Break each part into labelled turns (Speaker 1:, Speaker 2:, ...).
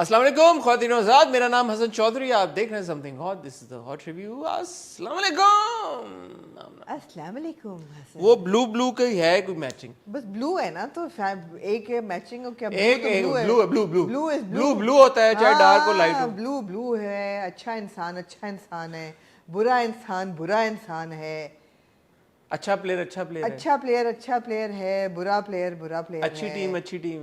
Speaker 1: السلام علیکم خواتین و حضرات, میرا نام حسن چودھری, آپ دیکھ رہے ہیں something hot, this is the hot review. السلام علیکم.
Speaker 2: السلام علیکم.
Speaker 1: وہ بلو کا ہی ہے کوئی میچنگ,
Speaker 2: بس بلو ہے نا تو ایک میچنگ ہو کیا
Speaker 1: ایک بلو ہوتا ہے چاہے ڈارک ہو لائٹ ہو.
Speaker 2: بلو ہے. اچھا انسان ہے, برا انسان ہے.
Speaker 1: اچھا پلیئر
Speaker 2: ہے, برا پلیئر ہے.
Speaker 1: اچھی ٹیم
Speaker 2: اچھی ٹیم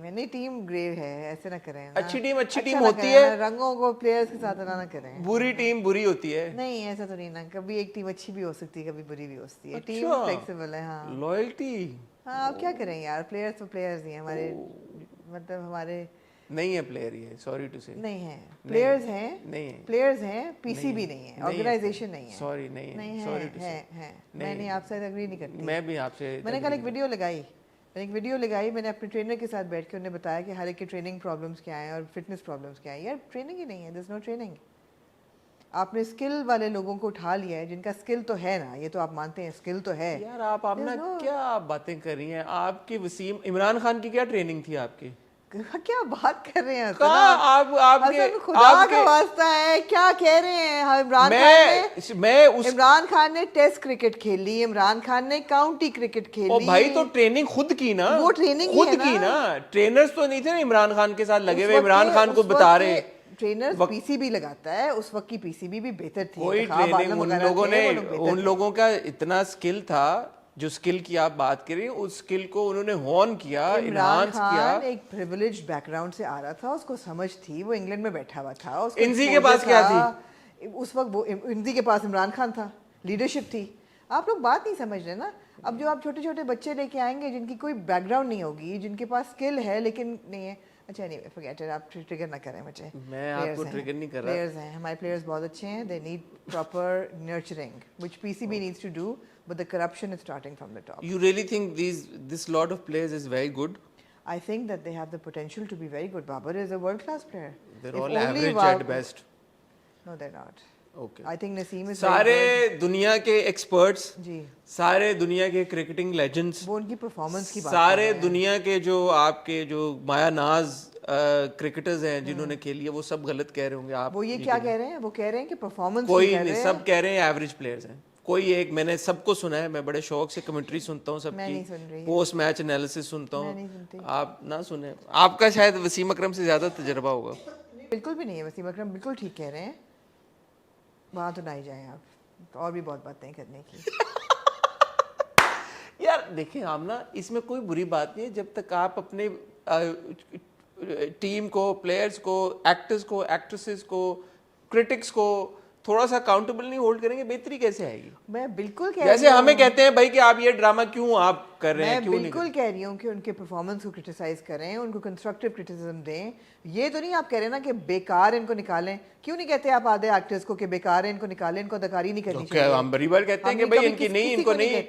Speaker 2: ہے. نہیں ٹیم گرے ہے, ایسے نہ کریں.
Speaker 1: اچھی ٹیم ہوتی ہے,
Speaker 2: رنگوں کو پلیئرز کے ساتھ نہ کریں.
Speaker 1: بری ٹیم بری ہوتی ہے.
Speaker 2: نہیں ایسا تو نہیں نا, کبھی ایک ٹیم اچھی بھی ہو سکتی ہے, کبھی بری بھی ہو سکتی ہے. ٹیم فلیکسیبل ہے. ہاں
Speaker 1: لائلٹی.
Speaker 2: ہاں اب کیا کریں یار, پلیئرز تو پلیئرز ہی ہیں ہمارے, مطلب ہمارے
Speaker 1: نہیں ہے پلیئر, یہ سوری ٹو سے
Speaker 2: نہیں ہے. پلیئرز ہیں, پی سی بھی نہیں ہے, آرگنائزیشن نہیں ہے.
Speaker 1: سوری نہیں سوری ٹو سے.
Speaker 2: میں نہیں, آپ سے ایگری نہیں کرتی.
Speaker 1: میں بھی آپ سے,
Speaker 2: میں نے کل ایک ویڈیو لگائی, میں نے اپنے ٹرینر کے ساتھ بیٹھ کے انہیں بتایا کہ ہر ایک کے ٹریننگ پرابلمس کیا ہیں اور فٹنس پرابلمس کیا ہیں. یار ٹریننگ ہی نہیں ہے, دیر از نو ٹریننگ. آپ نے اسکل والے لوگوں کو اٹھا لیا ہے جن کا اسکل تو ہے نا, یہ تو آپ مانتے ہیں اسکل تو ہے.
Speaker 1: یار آپ نا کیا باتیں کر رہی ہیں. آپ کی وسیم عمران خان کی کیا ٹریننگ تھی آپ کی؟
Speaker 2: کیا بات کر رہے ہیں خدا کا واسطہ ہے, کیا کہہ رہے ہیں. عمران خان نے ٹیسٹ کرکٹ کھیلی, عمران خان نے کاؤنٹی کرکٹ کھیلی.
Speaker 1: بھائی تو ٹریننگ خود کی نا,
Speaker 2: وہ ٹریننگ
Speaker 1: خود کی نا. ٹرینرز تو نہیں تھے نا عمران خان کے ساتھ لگے ہوئے, عمران خان کو بتا رہے.
Speaker 2: ٹرینر پی سی بی لگاتا ہے, اس وقت کی پی سی بی بھی بہتر تھی.
Speaker 1: کوئی ٹریننگ ان لوگوں کا اتنا اسکل تھا, جو اسکل کی آپ بات کریں اس اسکل کو انہوں نے ہون کیا, انہانس کیا.
Speaker 2: ایک پریویلیجڈ بیک گراؤنڈ سے آ رہا تھا, اس کو سمجھ تھی, وہ انگلینڈ میں بیٹھا ہوا تھا.
Speaker 1: انزی کے پاس کیا تھی
Speaker 2: اس وقت؟ وہ انزی کے پاس عمران خان تھا, لیڈرشپ تھی. آپ لوگ بات نہیں سمجھ رہے نا. اب جو آپ چھوٹے چھوٹے بچے لے کے آئیں گے جن کی کوئی بیک گراؤنڈ نہیں ہوگی, جن کے پاس اسکل ہے لیکن نہیں ہے. اچھا نہیں فرگیٹ اٹ, آپ ٹریگر نہ کریں مجھے.
Speaker 1: میں آپ کو ٹریگر نہیں کر رہا.
Speaker 2: پلیئرز ہیں ہمارے, پلیئرز بہت اچھے ہیں. They need proper nurturing which PCB needs to do, but the corruption is starting from the top.
Speaker 1: You really think this lot of players is very good?
Speaker 2: I think that they have the potential to be very good. Babar is a world class player.
Speaker 1: They're all average at best.
Speaker 2: No, they're not.
Speaker 1: Okay.
Speaker 2: I think Naseem is
Speaker 1: سارے دنیا کے experts,
Speaker 2: جی
Speaker 1: سارے دنیا کے کرکٹنگ Legendre's,
Speaker 2: وہ ان کی performance کی بات,
Speaker 1: سارے دنیا کے جو آپ کے جو مایا ناز کرکٹرز ہیں جنہوں نے کھیلی ہے, وہ سب غلط کہہ رہے ہوں گے. آپ
Speaker 2: وہ یہ کیا کہہ رہے ہیں, وہ کہہ رہے ہیں کہ پرفارمنس,
Speaker 1: کوئی نہیں, سب کہہ رہے ہیں ایوریج پلیئرز ہیں. کوئی ایک, میں نے سب کو سنا ہے, میں بڑے شوق سے کمنٹری سنتا ہوں سب کی, پوسٹ میچ انالیسس سنتا ہوں. آپ نہ سنیں, آپ کا شاید وسیم اکرم سے زیادہ تجربہ ہوگا.
Speaker 2: بالکل بھی نہیں ہے, وسیم اکرم بالکل ٹھیک کہہ رہے ہیں. وہاں تو نہ ہی جائیں آپ, اور بھی بہت باتیں کرنے کی.
Speaker 1: یار دیکھیں ہم نا, اس میں کوئی بری بات نہیں ہے جب تک آپ اپنے ٹیم کو, پلیئرز کو, ایکٹرز کو, ایکٹریسز کو, کرٹکس کو تھوڑا سا اکاؤنٹیبل نہیں ہولڈ کریں گے, بہتری کیسے آئے گی؟
Speaker 2: میں بالکل کہہ
Speaker 1: جیسے ہمیں کہتے ہیں بھائی کہ آپ یہ ڈرامہ کیوں آپ کر رہے ہیں,
Speaker 2: میں بالکل کہہ رہی ہوں کہ ان کے پرفارمنس کو کرٹیسائز کریں, ان کو کنسٹرکٹیو کرٹیسزم دیں. یہ تو نہیں آپ کہہ رہے نا کہ بیکار ان کو نکالیں. کیوں نہیں کہتے آپ آدھے ایکٹرز کو کہ بیکار ہیں, ان کو نکالیں, ان کو اداکاری نہیں کرنی چاہیے؟
Speaker 1: ہم بڑی بار کہتے ہیں کہ بھائی ان کی نہیں, ان کو نہیں ہے,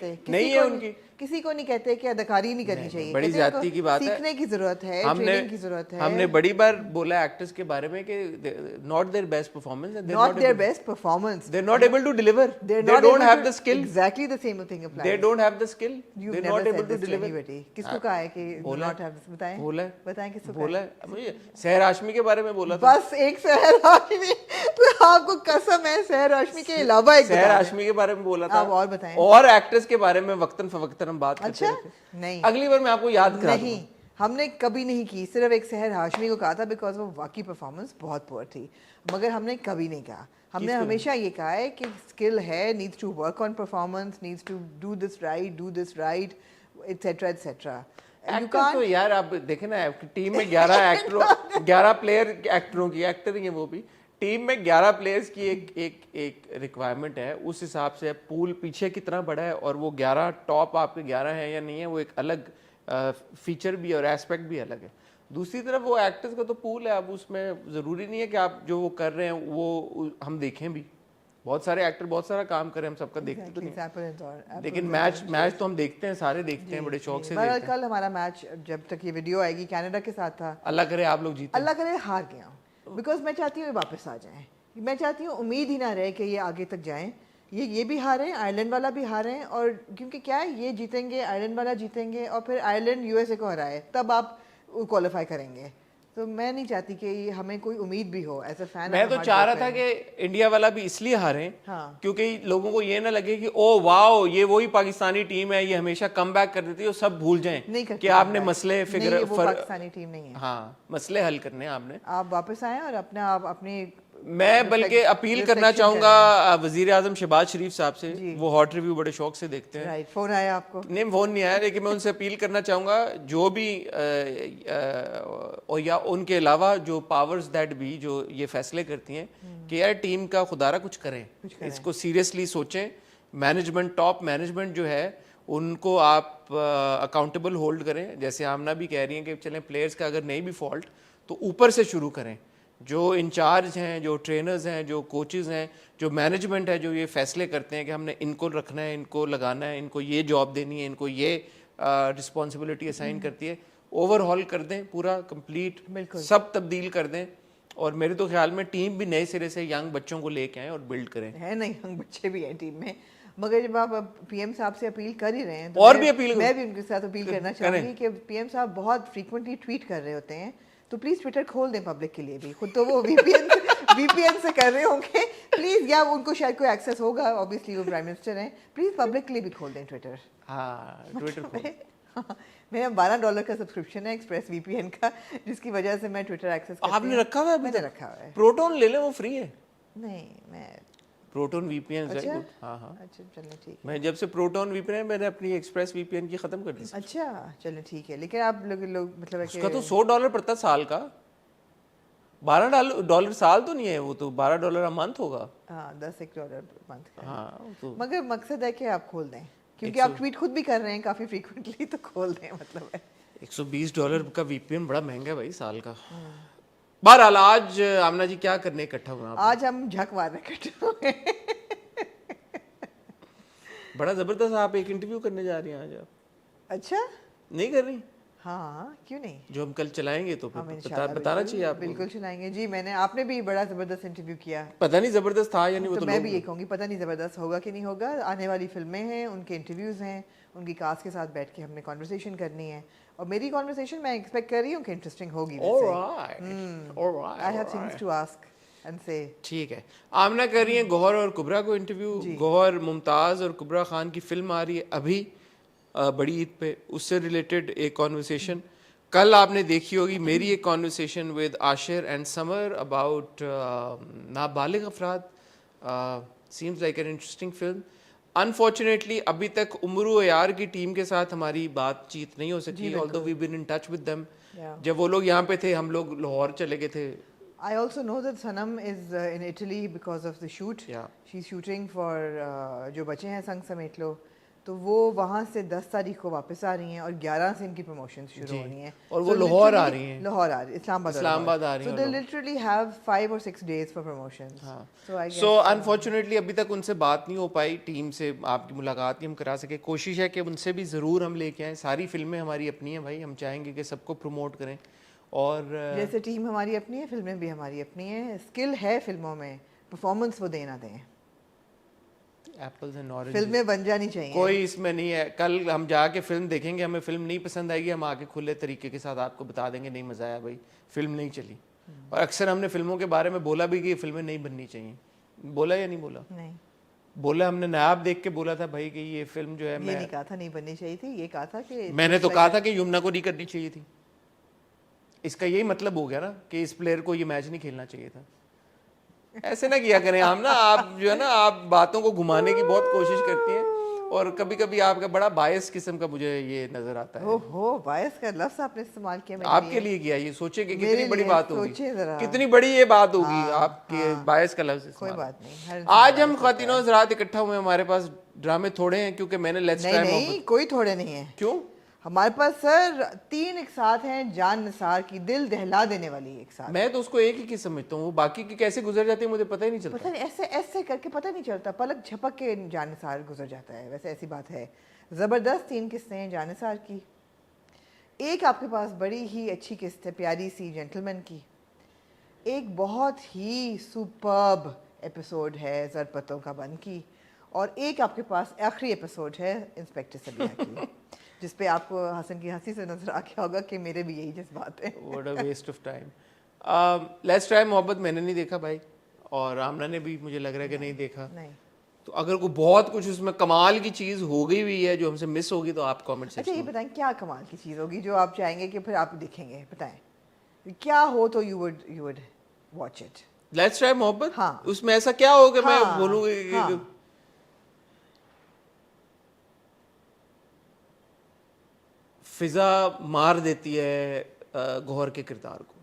Speaker 1: ان کی
Speaker 2: کسی کو نہیں کہتے کہ اداکاری نہیں کرنی چاہیے.
Speaker 1: بڑی زیادتی کی بات ہے,
Speaker 2: سیکھنے کی ضرورت ہے, ٹریننگ کی ضرورت ہے.
Speaker 1: ہم نے بڑی بار بولا ایکٹرز کے بارے میں کہ not their best performance,
Speaker 2: not their best performance,
Speaker 1: they're not able to deliver, they don't have the skill.
Speaker 2: Exactly the same thing applies.
Speaker 1: They don't have the skill, they're not able to deliver.
Speaker 2: کس کو کہا ہے کہ not have this, بتائیں کس کو
Speaker 1: بولا ہے. مجھے سحر ہاشمی کے بارے میں بولا تھا.
Speaker 2: بس ایک سحر ہاشمی, آپ کو قسم ہے سحر ہاشمی کے علاوہ ایک
Speaker 1: سحر ہاشمی کے بارے میں بولا تھا.
Speaker 2: اور بتائیں,
Speaker 1: اور ایکٹرز کے بارے میں وقتاً فوقتاً ہم بات کرتے
Speaker 2: ہیں. نہیں,
Speaker 1: اگلی بار میں آپ کو یاد کرا دوں.
Speaker 2: نہیں, ہم نے کبھی نہیں کی, صرف ایک سحر ہاشمی کو کہا تھا بیکاز وہ واقعی پرفارمنس بہت پور تھی, مگر ہم نے کبھی نہیں کہا. ہم نے ہمیشہ یہ کہا ہے کہ اسکل ہے, needs to work on performance, needs to do this right, etcetera etcetera.
Speaker 1: تو یار آپ دیکھیں نا, ٹیم میں 11 پلیئر ایکٹروں کی, ایکٹر ہی ہیں وہ بھی, ٹیم میں 11 پلیئرز کی ایک ریکوائرمنٹ ہے. اس حساب سے پول پیچھے کتنا بڑا ہے, اور وہ 11 ٹاپ آپ کے 11 ہیں یا نہیں ہے, وہ ایک الگ فیچر بھی اور ایسپیکٹ بھی الگ ہے. دوسری طرف وہ ایکٹرز کا تو پول ہے, اب اس میں ضروری نہیں ہے کہ آپ جو وہ کر رہے ہیں وہ ہم دیکھیں بھی. بہت سارے ایکٹر بہت سارا کام کریں, ہم سب کا دیکھتے تو نہیں, لیکن میچ تو ہم دیکھتے ہیں, سارے دیکھتے ہیں, بڑے شوق سے دیکھتے ہیں.
Speaker 2: کل ہمارا میچ جب تک یہ ویڈیو آئے گی کینیڈا کے ساتھ تھا.
Speaker 1: اللہ کرے آپ لوگ جیتے,
Speaker 2: اللہ کرے ہار گیا ہوں, بیکاز میں چاہتی ہوں واپس آ جائیں. میں چاہتی ہوں امید ہی نہ رہے کہ یہ آگے تک جائیں. یہ بھی ہاریں, آئرلینڈ والا بھی ہاریں, اور کیونکہ کیا ہے, یہ جیتیں گے, آئرلینڈ والا جیتیں گے, اور پھر آئرلینڈ USA کو ہرائے, تب آپ کوالیفائی کریں گے. تو میں نہیں چاہتی کہ ہمیں کوئی امید بھی ہو ایز اے فین.
Speaker 1: میں تو چاہ رہا تھا کہ انڈیا والا بھی اس لیے ہارے کیونکہ لوگوں کو یہ نہ لگے کہ او واو یہ وہی پاکستانی ٹیم ہے, یہ ہمیشہ کم بیک کر دیتی ہے, وہ سب بھول جائیں کہ آپ نے مسئلے
Speaker 2: پاکستانی ٹیم نہیں ہے.
Speaker 1: ہاں مسئلے حل کرنے آپ نے.
Speaker 2: آپ واپس آئیں اور اپنے
Speaker 1: میں بلکہ اپیل کرنا چاہوں گا وزیر اعظم شہباز شریف صاحب سے, وہ ہاٹ ریویو بڑے شوق سے دیکھتے ہیں.
Speaker 2: فون آیا آپ کو؟
Speaker 1: نہیں فون نہیں آیا, لیکن میں ان سے اپیل کرنا چاہوں گا جو بھی یا ان کے علاوہ جو پاورز دیٹ بھی جو یہ فیصلے کرتی ہیں کہ یار ٹیم کا خدارہ کچھ کریں, اس کو سیریسلی سوچیں. مینجمنٹ ٹاپ مینجمنٹ جو ہے ان کو آپ اکاؤنٹیبل ہولڈ کریں. جیسے آمنہ بھی کہہ رہی ہیں کہ چلیں پلیئرز کا اگر نہیں بھی فالٹ تو اوپر سے شروع کریں. جو انچارج ہیں, جو ٹرینرز ہیں, جو کوچز ہیں, جو مینجمنٹ ہے, جو یہ فیصلے کرتے ہیں کہ ہم نے ان کو رکھنا ہے, ان کو لگانا ہے, ان کو یہ جاب دینی ہے, ان کو یہ رسپانسبلٹی اسائن کرتی ہے, اوور ہال کر دیں پورا کمپلیٹ, سب تبدیل کر دیں. اور میرے تو خیال میں ٹیم بھی نئے سرے سے ینگ بچوں کو لے کے آئیں اور بلڈ کریں.
Speaker 2: ہے نا ینگ بچے بھی ہیں ٹیم میں, مگر جب آپ پی ایم صاحب سے اپیل کر ہی رہے ہیں
Speaker 1: اور بھی اپیل
Speaker 2: میں بھی ان کے ساتھ اپیل کرنا چاہوں گی کہ پی ایم صاحب بہت فریکوینٹلی ٹویٹ کر رہے ہوتے ہیں, تو پلیز ٹویٹر کھول دیں پبلک کے لیے بھی. خود تو وہ وی پی این سے کر رہے ہوں گے پلیز, یا ان کو شاید کوئی ایکسیس ہوگا, اوبیسلی وہ پرائم منسٹر ہیں, پلیز پبلک کے لیے بھی کھول دیں ٹویٹر.
Speaker 1: ہاں ٹویٹر
Speaker 2: میرا $12 کا سبسکرپشن ہے ایکسپریس وی پی این کا, جس کی وجہ سے میں ٹویٹر ایکسیس کرتی ہوں.
Speaker 1: آپ نے رکھا ہوا ہے؟
Speaker 2: میں نے رکھا ہوا ہے.
Speaker 1: پروٹون لے لیں, وہ فری ہے.
Speaker 2: نہیں میں
Speaker 1: پروٹون وی پی این ویری گڈ. ہاں ہاں
Speaker 2: اچھا چلیں ٹھیک.
Speaker 1: میں جب سے پروٹون وی پی این میں نے اپنی ایکسپریس وی پی این کی ختم کر دی.
Speaker 2: اچھا چلیں ٹھیک ہے, لیکن آپ لوگ مطلب
Speaker 1: اس کا تو $100 پڑتا سال کا. $12 سال تو نہیں ہے, وہ تو $12 منتھ ہوگا.
Speaker 2: ہاں $10 منتھ کا.
Speaker 1: ہاں
Speaker 2: مگر مقصد ہے کہ آپ کھول دیں, کیونکہ آپ ٹویٹ خود بھی کر رہے ہیں کافی فریکوینٹلی, تو کھول دیں. مطلب ہے
Speaker 1: $120 کا وی پی این بڑا مہنگا ہے بھائی سال کا. بہرحال آج آمنہ جی کیا کرنے اکٹھا ہوئے ہیں؟
Speaker 2: آج ہم جھک مارنے اکٹھے ہوئے ہیں.
Speaker 1: بڑا زبردست. آپ ایک انٹرویو کرنے جا رہی ہیں آج. آپ
Speaker 2: اچھا
Speaker 1: نہیں کر رہی؟
Speaker 2: ہاں کیوں نہیں,
Speaker 1: جو ہم کل چلائیں گے تو بتانا چاہیے آپ.
Speaker 2: بالکل چلائیں گے جی. آپ نے بھی بڑا زبردست انٹرویو کیا.
Speaker 1: پتہ نہیں زبردست تھا یا نہیں, وہ
Speaker 2: تو میں بھی یہ کہوں گی پتہ نہیں زبردست ہوگا کہ نہیں ہوگا. آنے والی فلمیں ہیں, ان کے انٹرویوز ہیں, ان کی کاسٹ کے ساتھ بیٹھ کے ہم نے کانورسیشن کرنی ہے, اور میری کانورسیشن میں ایکسپیکٹ کر رہی ہوں کہ انٹرسٹنگ ہوگی. I have things to ask and say.
Speaker 1: ٹھیک ہے. آمنہ کر رہی ہیں گوہر اور کبرا کو انٹرویو. گوہر ممتاز اور کبرا خان کی فلم آ رہی ہے ابھی بڑی عید پہ, اس سے ریلیٹڈ ایک کانورسیشن کل آپ نے دیکھی ہوگی. میری ایک conversation with Ashir and Samar about نابالغ افراد. Seems like an interesting film. Unfortunately ابھی تک عمرو عیار کی ٹیم کے ساتھ ہماری بات چیت نہیں ہو سکی, although we've been in touch with them. جب وہ لوگ یہاں پہ تھے ہم لوگ لاہور چلے گئے تھے.
Speaker 2: I also know that Sanam is in Italy because of the shoot. She's shooting for جو بچے ہیں سنگ سمیٹ لو, تو وہ وہاں سے 10 تاریخ کو واپس آ رہی ہیں, اور 11 سے ان کی پروموشن شروع ہونی ہیں,
Speaker 1: اور وہ لاہور آ رہی ہیں.
Speaker 2: لاہور آ رہی, اسلام آباد
Speaker 1: آ رہی ہیں.
Speaker 2: So they literally have 5 or 6 days for promotions.
Speaker 1: So unfortunately ابھی تک ان سے بات نہیں ہو پائی, ٹیم سے آپ کی ملاقات نہیں ہم کرا سکے. کوشش ہے کہ ان سے بھی ضرور ہم لے کے آئیں. ساری فلمیں ہماری اپنی ہیں بھائی, ہم چاہیں گے کہ سب کو پروموٹ کریں. اور
Speaker 2: جیسے ٹیم ہماری اپنی ہے, فلمیں بھی ہماری اپنی ہیں. اسکل ہے فلموں میں, پرفارمنس وہ دینا دیں.
Speaker 1: ایپلز اینڈ اورنجز
Speaker 2: فلمیں بن جانی چاہیے,
Speaker 1: کوئی اس میں نہیں ہے. کل ہم جا کے فلم دیکھیں گے, ہمیں فلم نہیں پسند آئے گی, ہم آ کے کھلے طریقے کے ساتھ آپ کو بتا دیں گے نہیں مزہ آیا بھائی, فلم نہیں چلی. اور اکثر ہم نے فلموں کے بارے میں بولا بھی کہ یہ فلمیں نہیں بننی چاہیے. بولا یا نہیں بولا؟
Speaker 2: نہیں
Speaker 1: بولا. ہم نے نایاب دیکھ کے بولا تھا بھائی کہ یہ فلم جو ہے,
Speaker 2: یہ نہیں کہا تھا نہیں بننی چاہیے تھی, یہ کہا تھا کہ
Speaker 1: میں نے تو کہا تھا کہ یمنا کو نہیں کرنی چاہیے تھی. اس کا یہی مطلب ہو گیا نا کہ اس پلیئر کو یہ میچ نہیں کھیلنا چاہیے تھا. ایسے نہ کیا کریں ہم نا, آپ جو ہے نا آپ باتوں کو گھمانے کی بہت کوشش کرتی ہیں, اور کبھی کبھی آپ کا بڑا باعث قسم کا مجھے یہ نظر آتا ہے.
Speaker 2: اوہو, باعث کا لفظ آپ نے استعمال کیا
Speaker 1: آپ کے لیے کیا, یہ سوچے کہ کتنی بڑی بات ہوگی, کتنی بڑی یہ بات ہوگی آپ کے باعث کا لفظ.
Speaker 2: کوئی بات نہیں.
Speaker 1: آج ہم خواتین و حضرات اکٹھا ہوئے, ہمارے پاس ڈرامے تھوڑے ہیں کیونکہ میں نے لیٹس ٹرائی محبت.
Speaker 2: نہیں کوئی تھوڑے نہیں ہیں.
Speaker 1: کیوں؟
Speaker 2: ہمارے پاس سر 3 ایک ساتھ ہیں, جان نثار کی دل دہلا دینے والی ایک ساتھ.
Speaker 1: میں تو اس کو ایک ہی سمجھتا ہوں, وہ باقی کی کیسے گزر جاتی ہے مجھے پتہ ہی نہیں چلتا.
Speaker 2: پتہ نہیں ایسے ایسے کر کے پتہ نہیں چلتا, پلک جھپک کے جان نثار گزر جاتا ہے. ویسے ایسی بات ہے. زبردست 3 قسطیں ہیں جان نثار کی. ایک آپ کے پاس بڑی ہی اچھی قسط ہے پیاری سی جینٹلمین کی. ایک بہت ہی سپرب ایپیسوڈ ہے زرپتوں کا بن کی, اور ایک آپ کے پاس آخری ایپیسوڈ ہے انسپیکٹر سبیہ کی. جس پہ آپ کو حسن کی ہنسی سے نظر آ گیا ہوگا کہ میرے بھی یہی جذبات ہیں.
Speaker 1: What a waste of time. Let's Try محبت میں نے نہیں دیکھا بھائی, اور آمنہ نے بھی مجھے لگ رہا ہے کہ نہیں دیکھا.
Speaker 2: نہیں.
Speaker 1: تو اگر کوئی بہت کچھ اس میں کمال کی چیز ہو گئی ہوئی ہے جو ہم سے مس ہوگی تو آپ کامنٹ
Speaker 2: اچھا
Speaker 1: سیکشن
Speaker 2: یہ بتائیں کیا کمال کی چیز ہوگی جو آپ چاہیں گے کہ پھر آپ دیکھیں گے, بتائیں کیا ہو تو you would watch it.
Speaker 1: Let's try محبت,
Speaker 2: ہاں.
Speaker 1: اس میں ایسا کیا ہو کہ میں بولوں کہ فضا مار دیتی ہے گوہر کے کردار کو,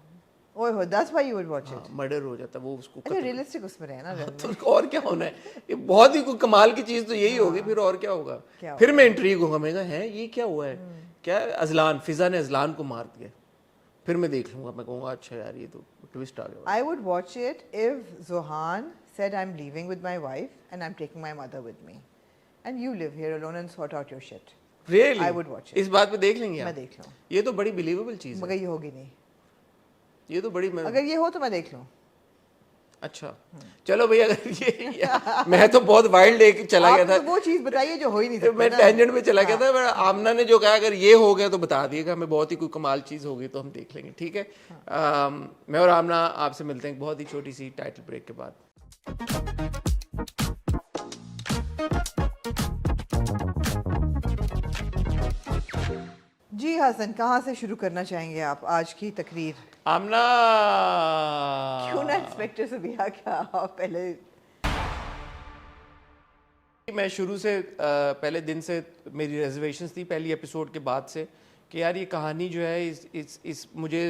Speaker 2: اوہ ہو that's why you would watch it.
Speaker 1: Murder ہو جاتا ہے وہ, اس کو
Speaker 2: اچھا ریئلسٹک اس میں رہے نا.
Speaker 1: تو اور کیا ہونا ہے, یہ بہت ہی کوئی کمال کی چیز تو یہی ہوگی, پھر اور کیا ہوگا. پھر میں انٹریگ ہوں گا, میں کہا ہے یہ کیا ہوا ہے, کیا ازلان, فضا نے ازلان کو مار دیا, پھر میں دیکھ لوں گا, میں کہوں گا اچھا یار یہ تو ٹویسٹ آ گیا.
Speaker 2: I would watch it if Zohan said I'm leaving with my wife and I'm taking my mother with me and you live here alone and sort out your shit.
Speaker 1: Really?
Speaker 2: I would watch it.
Speaker 1: اس بات پہ دیکھ لیں گے
Speaker 2: میں
Speaker 1: آپ,
Speaker 2: دیکھ لوں,
Speaker 1: یہ تو بڑی بلیویبل چیز ہے.
Speaker 2: مگر یہ ہوگی نہیں,
Speaker 1: یہ تو بڑی,
Speaker 2: اگر یہ ہو تو میں دیکھ لوں.
Speaker 1: اچھا چلو بھئی, اگر یہ میں تو بہت وائلڈ ایک چلا گیا تھا,
Speaker 2: آپ وہ چیز بتائیے جو ہو ہی نہیں سکتی.
Speaker 1: میں ٹینجنٹ میں چلا گیا تھا. آمنہ نے جو کہا اگر یہ ہو گیا تو بتا دیے گا, ہمیں بہت ہی کوئی کمال چیز ہوگی تو ہم دیکھ لیں گے, ٹھیک ہے. میں اور آمنہ آپ سے ملتے ہیں ایک بہت ہی چھوٹی سی ٹائٹل بریک کے بعد.
Speaker 2: جی حسن, کہاں سے شروع کرنا چاہیں گے آپ آج کی تقریر؟
Speaker 1: آمنہ
Speaker 2: کیوں نہ انسپیکٹر سے بھی کیا آپ پہلے.
Speaker 1: میں شروع سے پہلے دن سے میری ریزرویشنز تھی پہلی ایپیسوڈ کے بعد سے کہ یار یہ کہانی جو ہے اس مجھے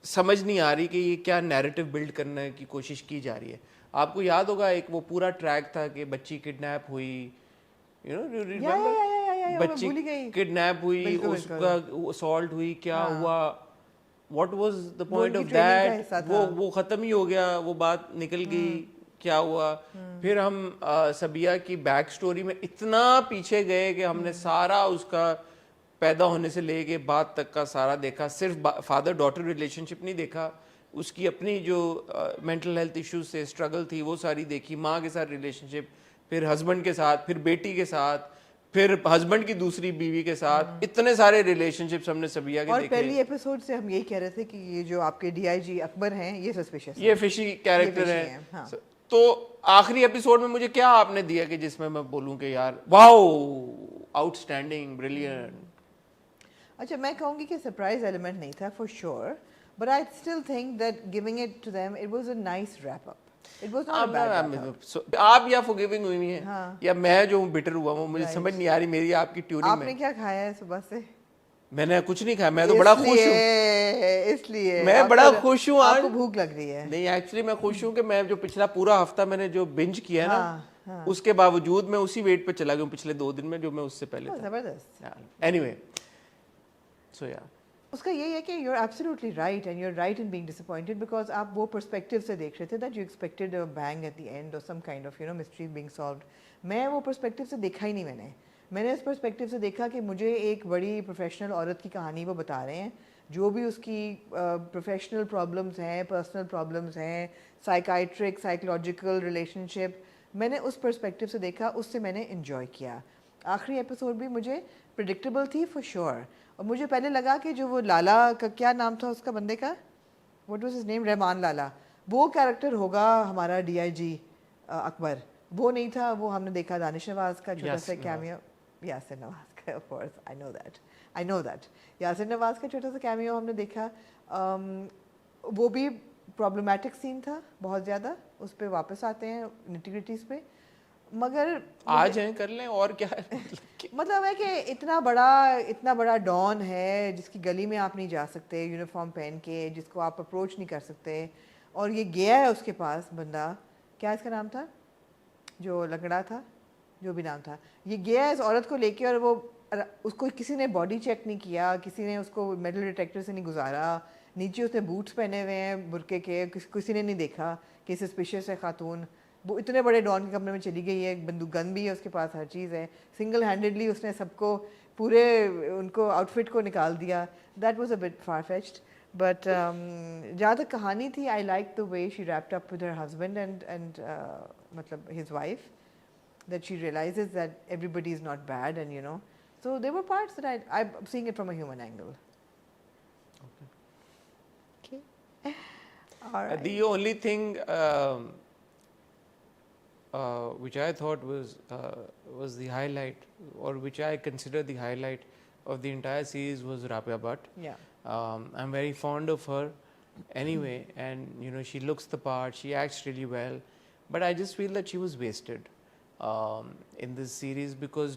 Speaker 1: سمجھ نہیں آ رہی کہ یہ کیا نیریٹو بلڈ کرنے کی کوشش کی جا رہی ہے. آپ کو یاد ہوگا ایک وہ پورا ٹریک تھا کہ بچی کڈنیپ ہوئی, بچی کڈنیپ ہوئی, اس کا اسالٹ ہوئی, کیا ہوا, what was the point of that, وہ ختم ہی ہو گیا, وہ بات نکل گئی, کیا ہوا. پھر ہم سبیہ کی بیک سٹوری میں اتنا پیچھے گئے کہ ہم نے سارا اس کا پیدا ہونے سے لے کے بعد تک کا سارا دیکھا. صرف فادر ڈاٹر ریلیشن شپ نہیں دیکھا, اس کی اپنی جو مینٹل ہیلتھ ایشوز سے اسٹرگل تھی وہ ساری دیکھی, ماں کے ساتھ ریلیشن شپ, پھر ہسبینڈ کے ساتھ, پھر بیٹی کے ساتھ, پھر ہسبینڈ کی دوسری بیوی کے ساتھ, اتنے سارے ریلیشن شپس ہم نے سبیہ کے
Speaker 2: اور
Speaker 1: دیکھے.
Speaker 2: پہلی ایپیسوڈ سے ہم یہی کہہ رہے تھے کہ یہ جو آپ کے ڈی آئی جی اکبر ہیں یہ سسپیشس,
Speaker 1: یہ فشی کیریکٹر ہیں. تو آخری ایپیسوڈ میں مجھے کیا آپ نے دیا کہ جس میں بولوں کہ یار واو آؤٹ اسٹینڈنگ بریلینٹ.
Speaker 2: اچھا میں کہوں گی کہ سرپرائز ایلیمنٹ نہیں تھا for sure, but I still think that giving it to them it was a nice wrap up.
Speaker 1: آپ یا فورگیونگ ہوئی ہیں یا میں جو ہوں بٹر ہوا ہوں, مجھے سمجھ نہیں آ رہی میری آپ کی ٹیوننگ.
Speaker 2: آپ نے کیا کھایا ہے صبح سے؟
Speaker 1: میں نے کچھ نہیں کھایا, میں تو بڑا خوش ہوں,
Speaker 2: اس لیے
Speaker 1: میں بڑا خوش ہوں.
Speaker 2: آپ کو بھوک لگ رہی ہے؟
Speaker 1: نہیں ایکچولی میں خوش ہوں کہ میں جو پچھلا پورا ہفتہ میں نے جو بنج کیا ہے نا, اس کے باوجود میں اسی ویٹ پہ چلا گیا ہوں پچھلے 2 دن میں جو میں اس سے پہلے تھا.
Speaker 2: زبردست.
Speaker 1: اینی وے سو یا
Speaker 2: اس کا یہی ہے کہ you are absolutely right and you are right in being disappointed because آپ وہ پرسپیکٹو سے دیکھ رہے تھے that you expected a bang at the end اور some kind of mystery being solved. میں وہ پرسپیکٹو سے دیکھا ہی نہیں, میں نے اس پرسپیکٹو سے دیکھا کہ مجھے ایک بڑی پروفیشنل عورت کی کہانی وہ بتا رہے ہیں, جو بھی اس کی پروفیشنل پرابلمس ہیں, پرسنل پرابلمس ہیں, سائیکائٹرک سائیکولوجیکل ریلیشن شپ, میں نے اس پرسپیکٹو سے دیکھا, اس سے میں نے انجوائے کیا. آخری ایپیسوڈ بھی مجھے پریڈکٹیبل تھی فار شیور, اور مجھے پہلے لگا کہ جو وہ لالا کا کیا نام تھا اس کا بندے کا, واٹ واز ہز نیم, رحمان لالا, وہ کیریکٹر ہوگا ہمارا ڈی آئی جی اکبر. وہ نہیں تھا, وہ ہم نے دیکھا دانش نواز کا چھوٹا سا کیمیو, یاسر نواز کا, of course I know that Yasir Nawaz کا چھوٹا سا کیمیو ہم نے دیکھا. وہ بھی پرابلمیٹک سین تھا بہت زیادہ, اس پہ واپس آتے ہیں نیٹی-گریٹیز پہ, مگر
Speaker 1: آ جائیں کر لیں اور کیا ہے.
Speaker 2: مطلب ہے کہ اتنا بڑا ڈان ہے جس کی گلی میں آپ نہیں جا سکتے یونیفارم پہن کے, جس کو آپ اپروچ نہیں کر سکتے, اور یہ گیا ہے اس کے پاس بندہ, کیا اس کا نام تھا جو لنگڑا تھا, جو بھی نام تھا, یہ گیا ہے اس عورت کو لے کے, اور وہ اس کو کسی نے باڈی چیک نہیں کیا, کسی نے اس کو میٹل ڈیٹیکٹر سے نہیں گزارا, نیچے اس نے بوٹس پہنے ہوئے ہیں برقعے کے, کسی نے نہیں دیکھا کہ سسپیشیس ہے خاتون. وہ اتنے بڑے ڈان کے کمرے میں چلی گئی ہے, بندوق گن بھی ہے اس کے پاس, ہر چیز ہے, سنگل ہینڈیڈلی اس نے سب کو پورے ان کو آؤٹ فٹ کو نکال دیا. That was a bit far fetched, but جہاں تک کہانی تھی I like the way she wrapped up with her husband and مطلب his wife, that she realises that everybody is not bad, and So there were parts that I'm seeing it from a human angle. Okay. All right.
Speaker 1: The only thing which I thought was the highlight, or which I consider the highlight of the entire series, was Rabia Bhatt.
Speaker 2: Yeah.
Speaker 1: I'm very fond of her anyway, and you know, she looks the part, she acts really well, but I just feel that she was wasted in this series, because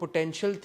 Speaker 1: potential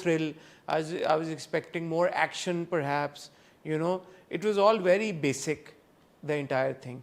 Speaker 1: thrill, I was expecting more action perhaps, you know, it was all very basic, the entire thing.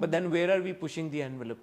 Speaker 1: but then where are we pushing the envelope?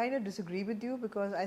Speaker 2: kind of disagree with you because I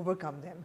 Speaker 2: overcome them.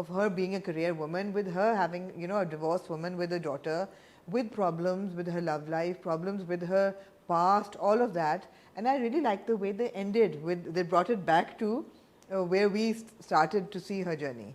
Speaker 2: of her being a career woman, with her having, you know, a divorced woman with a daughter, with problems with her love life, problems with her past, all of that. And I really liked the way they ended with, they brought it back to where we started to see her journey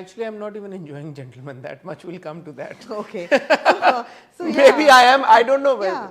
Speaker 1: Actually, I'm not even enjoying Gentleman that much. We'll come to that.
Speaker 2: Okay. So yeah.
Speaker 1: Maybe I am. I don't know.
Speaker 2: Yeah.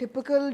Speaker 2: typical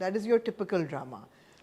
Speaker 2: that is your typical drama.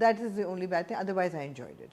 Speaker 2: That is the only bad thing. Otherwise, I enjoyed it.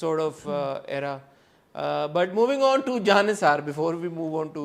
Speaker 1: sort of era. But moving on to Janisar, before we move on to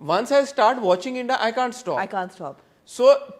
Speaker 1: once I start watching India, I can't stop.
Speaker 2: I can't stop.
Speaker 1: So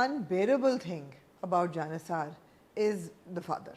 Speaker 2: unbearable thing about Janissar is the father.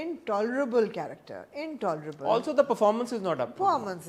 Speaker 2: intolerable character, intolerable.
Speaker 1: Also the performance is not up.
Speaker 2: Performance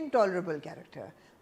Speaker 2: intolerable character.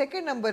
Speaker 2: second number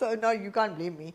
Speaker 2: So no, you can't blame me.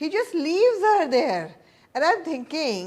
Speaker 2: he just leaves her there. And I'm thinking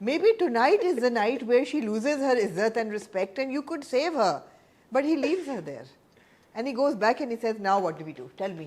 Speaker 2: Maybe tonight is the night where she loses her izzat and respect and you could save her. But he leaves her there. And he goes back and he says, now what do we do? Tell me,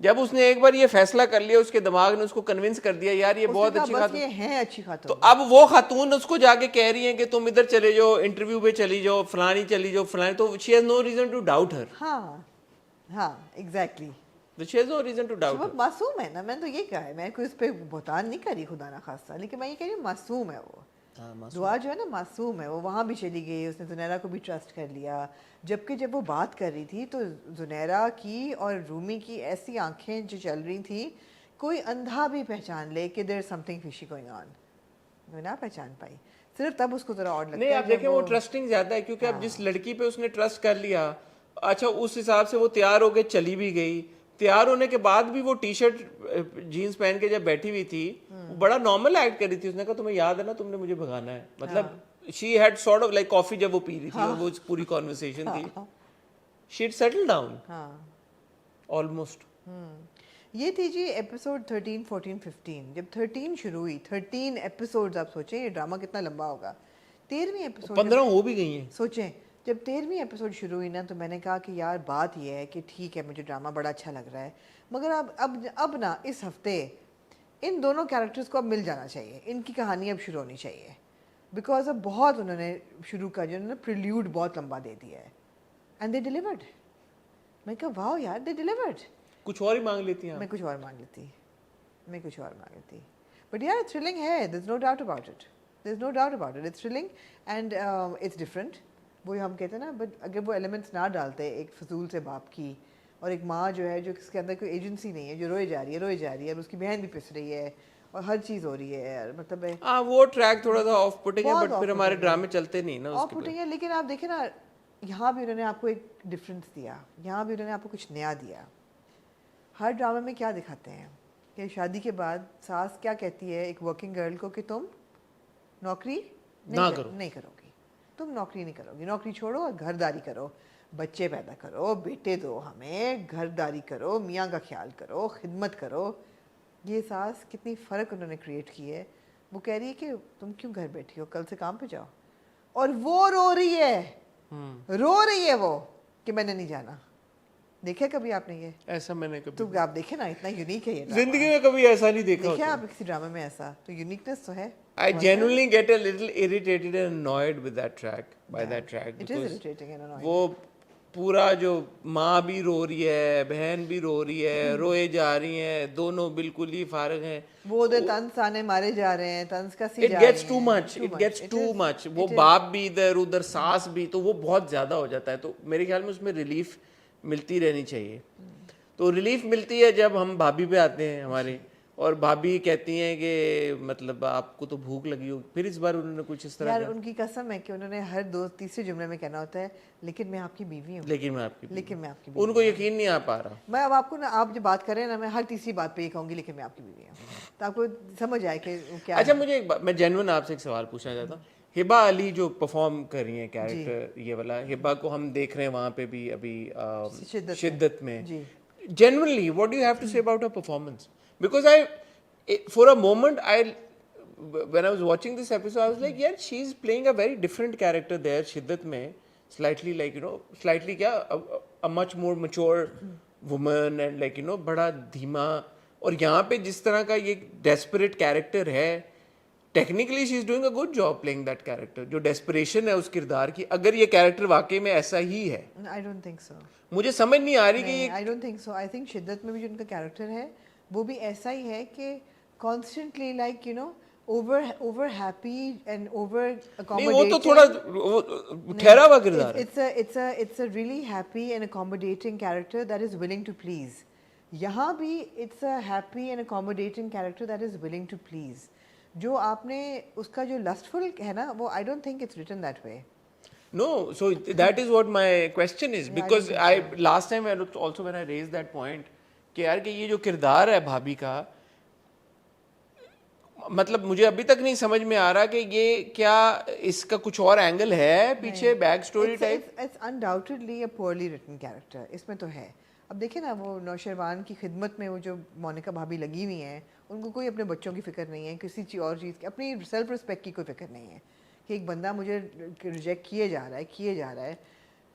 Speaker 1: جب اس نے ایک بار یہ فیصلہ کر لیا, اس کے دماغ نے اس کو کنونس کر دیا یار یہ بہت اچھی
Speaker 2: بس
Speaker 1: خاتون,
Speaker 2: یہ ہیں اچھی خاتون,
Speaker 1: تو اب وہ خاتون اس کو جا کے کہہ رہی ہیں کہ تم ادھر چلے جاؤ, انٹرویو پہ چلی جاؤ, فلانی چلی جاؤ, فلانی, تو she has no reason to doubt her.
Speaker 2: ہاں ہاں exactly.
Speaker 1: She has no reason to doubt
Speaker 2: وہ
Speaker 1: her.
Speaker 2: معصوم ہے نا, میں نے تو یہ کہا ہے, میں کوئی اس پہ بہتان نہیں کری خدا نخواستہ, لیکن میں یہ کہہ رہی ہوں معصوم ہے وہ. دعا جو ہے نا معصوم ہے, وہ وہاں بھی چلی گئی, اس نے زنیرہ کو بھی ٹرسٹ کر لیا, جبکہ جب وہ بات کر رہی تھی تو زنیرہ کی اور رومی کی ایسی آنکھیں جو چل رہی تھیں, کوئی اندھا بھی پہچان لے کہ دیر از سم تھنگ فشی گوئنگ آن, وہ نہ پہچان پائی, صرف تب اس کو ذرا اور لگتا ہے.
Speaker 1: نہیں آپ دیکھیں وہ ٹرسٹنگ زیادہ ہے, کیونکہ اب جس لڑکی پہ اس نے ٹرسٹ کر لیا, اچھا اس حساب سے وہ تیار ہو کے چلی بھی گئی, تیار ہونے کے بعد بھی وہ ٹی شرٹ جینس پہن کے جب بیٹھی ہوئی تھی بڑا نارمل ایکٹ کر رہی تھی, اس نے کہا تمہیں یاد ہے نا تم نے مجھے بھگانا ہے, مطلب she had sort of like کافی جب وہ پی رہی تھی اور وہ پوری کانورسیشن تھی, she had settled down almost.
Speaker 2: یہ تھی جی ایپیسوڈ 13 14 15. جب 13 شروع ہوئی, 13 ایپیسوڈز, آپ سوچیں یہ ڈرامہ کتنا لمبا ہوگا. 13ویں ایپیسوڈ
Speaker 1: 15 ہو بھی گئی ہیں.
Speaker 2: سوچیں جب 13ویں ایپیسوڈ شروع ہوئی نا, تو میں نے کہا کہ یار بات یہ ہے کہ ٹھیک ہے مجھے ڈرامہ بڑا اچھا لگ رہا ہے, مگر اب نا اس ہفتے ان دونوں کیریکٹرز کو اب مل جانا چاہیے, ان کی کہانی اب شروع ہونی چاہیے, بیکاز اب بہت انہوں نے شروع کا جو انہوں نے پریلیوڈ بہت لمبا دے دیا ہے, اینڈ دے ڈیلیورڈ. میں کہا واو یار دے ڈیلیورڈ.
Speaker 1: کچھ اور ہی مانگ لیتی ہیں,
Speaker 2: میں کچھ اور مانگ لیتی, بٹ یار تھرلنگ ہے, there is no doubt about it, it's thrilling and it's different. وہ ہم کہتے ہیں نا, بٹ اگر وہ ایلیمنٹس نہ ڈالتے ایک فضول سے باپ کی, اور ایک ماں جو ہے جو اس کے اندر کوئی ایجنسی نہیں ہے, جو روئے جا رہی ہے, اور اس کی بہن بھی پس رہی ہے, اور ہر چیز ہو رہی ہے, مطلب
Speaker 1: وہ ٹریک تھوڑا سا آف پٹنگ ہے, بٹ پھر ہمارے ڈرامے چلتے نہیں نا
Speaker 2: آف پٹنگ ہے. لیکن آپ دیکھیں نا, یہاں بھی انہوں نے آپ کو ایک ڈفرینس دیا, یہاں بھی انہوں نے آپ کو کچھ نیا دیا. ہر ڈرامے میں کیا دکھاتے ہیں کہ شادی کے بعد ساس کیا کہتی ہے ایک ورکنگ گرل کو کہ تم نوکری نہیں کرو گی, تم نوکری نہیں کرو گی, نوکری چھوڑو اور گھرداری کرو, بچے پیدا کرو, بیٹے دو ہمیں, گھرداری کرو, میاں کا خیال کرو, خدمت کرو. یہ ساس کتنی فرق انہوں نے کریٹ کی ہے. وہ کہہ رہی ہے کہ تم کیوں گھر بیٹھی ہو, کل سے کام پہ جاؤ, اور وہ رو رہی ہے وہ کہ میں نے نہیں جانا. دیکھا کبھی آپ نے یہ
Speaker 1: ایسا؟ میں نے کبھی,
Speaker 2: تو آپ دیکھیں نا, اتنا یونیک ہے یہ
Speaker 1: زندگی میں کبھی ایسا نہیں دیکھا.
Speaker 2: دیکھیں آپ کسی ڈرامے میں ایسا, تو یونیکنس تو ہے.
Speaker 1: I genuinely get a little irritated and annoyed with that track, by that track,
Speaker 2: It is irritating and annoying.
Speaker 1: وہ پورا جو ماں بھی رو رہی ہے, بہن بھی رو رہی ہے, روئے جا رہی ہیں, دونوں بالکل ہی فارغ ہیں.
Speaker 2: وہ ادھر طنز آنے مارے جا رہے ہیں, طنز کا سی
Speaker 1: It gets too much. وہ باپ بھی ادھر ساس بھی, تو وہ بہت زیادہ ہو جاتا ہے. تو میرے خیال میں اس میں ریلیف ملتی رہنی چاہیے. تو ریلیف ملتی ہے جب ہم بھابھی پہ آتے ہیں ہمارے, اور بھابھی کہتی ہیں کہ مطلب آپ کو تو بھوک لگی ہو. پھر اس بار انہوں نے کچھ اس طرح
Speaker 2: یار ان کی قسم ہے کہ انہوں نے ہر تیسرے جملے میں کہنا ہوتا ہے لیکن میں آپ کی بیوی ہوں,
Speaker 1: لیکن میں آپ کی
Speaker 2: بیوی.
Speaker 1: ان کو یقین نہیں آ پا رہا.
Speaker 2: میں اب آپ کو نا, آپ جو بات کر رہے ہیں نا, میں ہر تیسری بات پہ یہ کہوں گی لیکن میں آپ کی بیوی ہوں, تو آپ کو سمجھ آئے کہ کیا.
Speaker 1: اچھا مجھے میں جینوئن آپ سے ایک سوال پوچھنا چاہتا ہوں. ہبا علی جو پرفارم کر رہی ہیں کیریکٹر یہ والا, ہبا کو ہم دیکھ رہے ہیں وہاں پہ بھی ابھی شدت میں. Genuinely, what do you have to say about her performance? Because for a moment, when I was watching this episode, I was like, yeah, she's playing a very different character there, Shiddat mein, slightly like, slightly a much more mature woman and like, بڑا دھیما. اور یہاں پہ جس طرح کا یہ desperate character ہے, technically she is doing a good job playing that character. جو ڈیسپریشن ہے اس کردار کی, اگر یہ کیریکٹر واقعی میں ایسا ہی ہے,
Speaker 2: I don't think so.
Speaker 1: مجھے سمجھ نہیں آ رہی کہ
Speaker 2: I don't think so. I think شدت میں بھی جو ان کا کیریکٹر ہے وہ بھی ایسا ہی ہے کہ constantly like over happy and over accommodating.
Speaker 1: وہ تو تھوڑا ٹھہرا ہوا کردار ہے.
Speaker 2: It's a really happy and accommodating character that is willing to please. یہاں بھی it's a happy and accommodating character that is willing to please. جو آپ نے اس کا جو lustful ہے نا, وہ I don't think it's written that way.
Speaker 1: No, so that is what my question is, because last time also when I raised that point کہ یار کہ یہ جو کردار ہے بھابھی کا, مطلب مجھے ابھی تک نہیں سمجھ میں آ رہا کہ یہ کیا اس کا کچھ اور اینگل ہے پیچھے, back story type.
Speaker 2: It's undoubtedly a poorly written character, اس میں تو ہے. اب دیکھیں نا, وہ نوشروان کی خدمت میں وہ جو مونیکا بھابھی لگی ہوئی ہیں, ان کو کوئی اپنے بچوں کی فکر نہیں ہے, کسی اور چیز کی, اپنی سیلف رسپیکٹ کی کوئی فکر نہیں ہے کہ ایک بندہ مجھے ریجیکٹ کیے جا رہا ہے.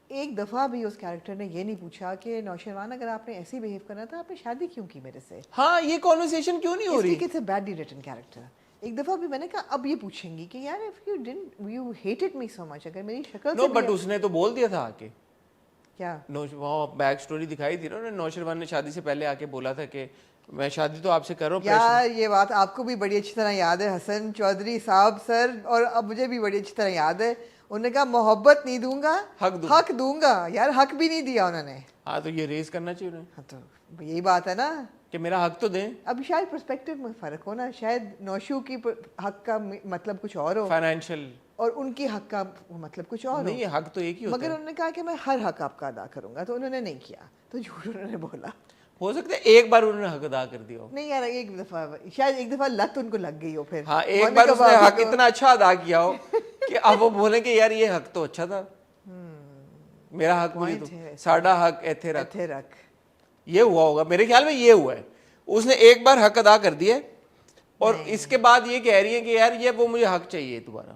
Speaker 2: ایک دفعہ بھی اس کیریکٹر نے یہ نہیں پوچھا کہ نوشروان اگر آپ نے ایسے بہیو کرنا تھا آپ نے شادی کیوں کی میرے سے.
Speaker 1: ہاں یہ کانورسیشن کیوں نہیں ہو رہی؟
Speaker 2: It's a badly written character. ایک دفعہ بھی میں نے کہا اب یہ پوچھیں گی کہ یار اف یو ڈidn't you hated me so much, اگر میری شکل
Speaker 1: نو
Speaker 2: سے
Speaker 1: بٹ اس نے تو بول دیا تھا آ کے,
Speaker 2: کیا
Speaker 1: وہ بیک سٹوری دکھائی تھی نا, نوشروان نے شادی سے پہلے آ کے بولا تھا کہ میں شادی تو آپ سے کر رہا ہوں.
Speaker 2: یار یہ بات آپ کو بھی بڑی اچھی طرح یاد ہے حسن چودھری صاحب سر, اور اب مجھے بھی بڑی اچھی طرح یاد ہے. انہوں نے کہا محبت نہیں دوں گا حق دوں گا. یار حق بھی نہیں دیا انہوں نے.
Speaker 1: ہاں تو یہ ریز کرنا چاہیے.
Speaker 2: ہاں تو یہی بات ہے نا
Speaker 1: کہ میرا حق تو دیں.
Speaker 2: اب شاید پرسپیکٹو میں فرق ہو نا, شاید نوشو کی حق کا مطلب کچھ اور ہو
Speaker 1: فائنینشیل,
Speaker 2: اور ان کی حق کا مطلب کچھ اور ہو.
Speaker 1: نہیں حق تو ایک ہی ہوتا ہے.
Speaker 2: مگر انہوں نے کہا کہ میں ہر حق آپ کا ادا کروں گا, تو انہوں نے نہیں کیا, تو جھوٹ انہوں نے بولا.
Speaker 1: ہو سکتا ہے ایک بار انہوں نے حق ادا کر دیا ہو.
Speaker 2: نہیں یار ایک دفعہ شاید ایک دفعہ لت ان کو لگ گئی ہو. پھر
Speaker 1: ہاں ایک بار اس نے حق اتنا اچھا ادا کیا ہو کہ اب وہ بولیں کہ یار یہ حق تو اچھا تھا, میرا حق مجھے تو ساڈا حق ایتھے رکھ. یہ ہوا ہوگا میرے خیال میں, یہ ہوا ہے. اس نے ایک بار حق ادا کر دیا اور اس کے بعد یہ کہہ رہی ہے کہ یار یہ وہ مجھے حق چاہیے دوبارہ.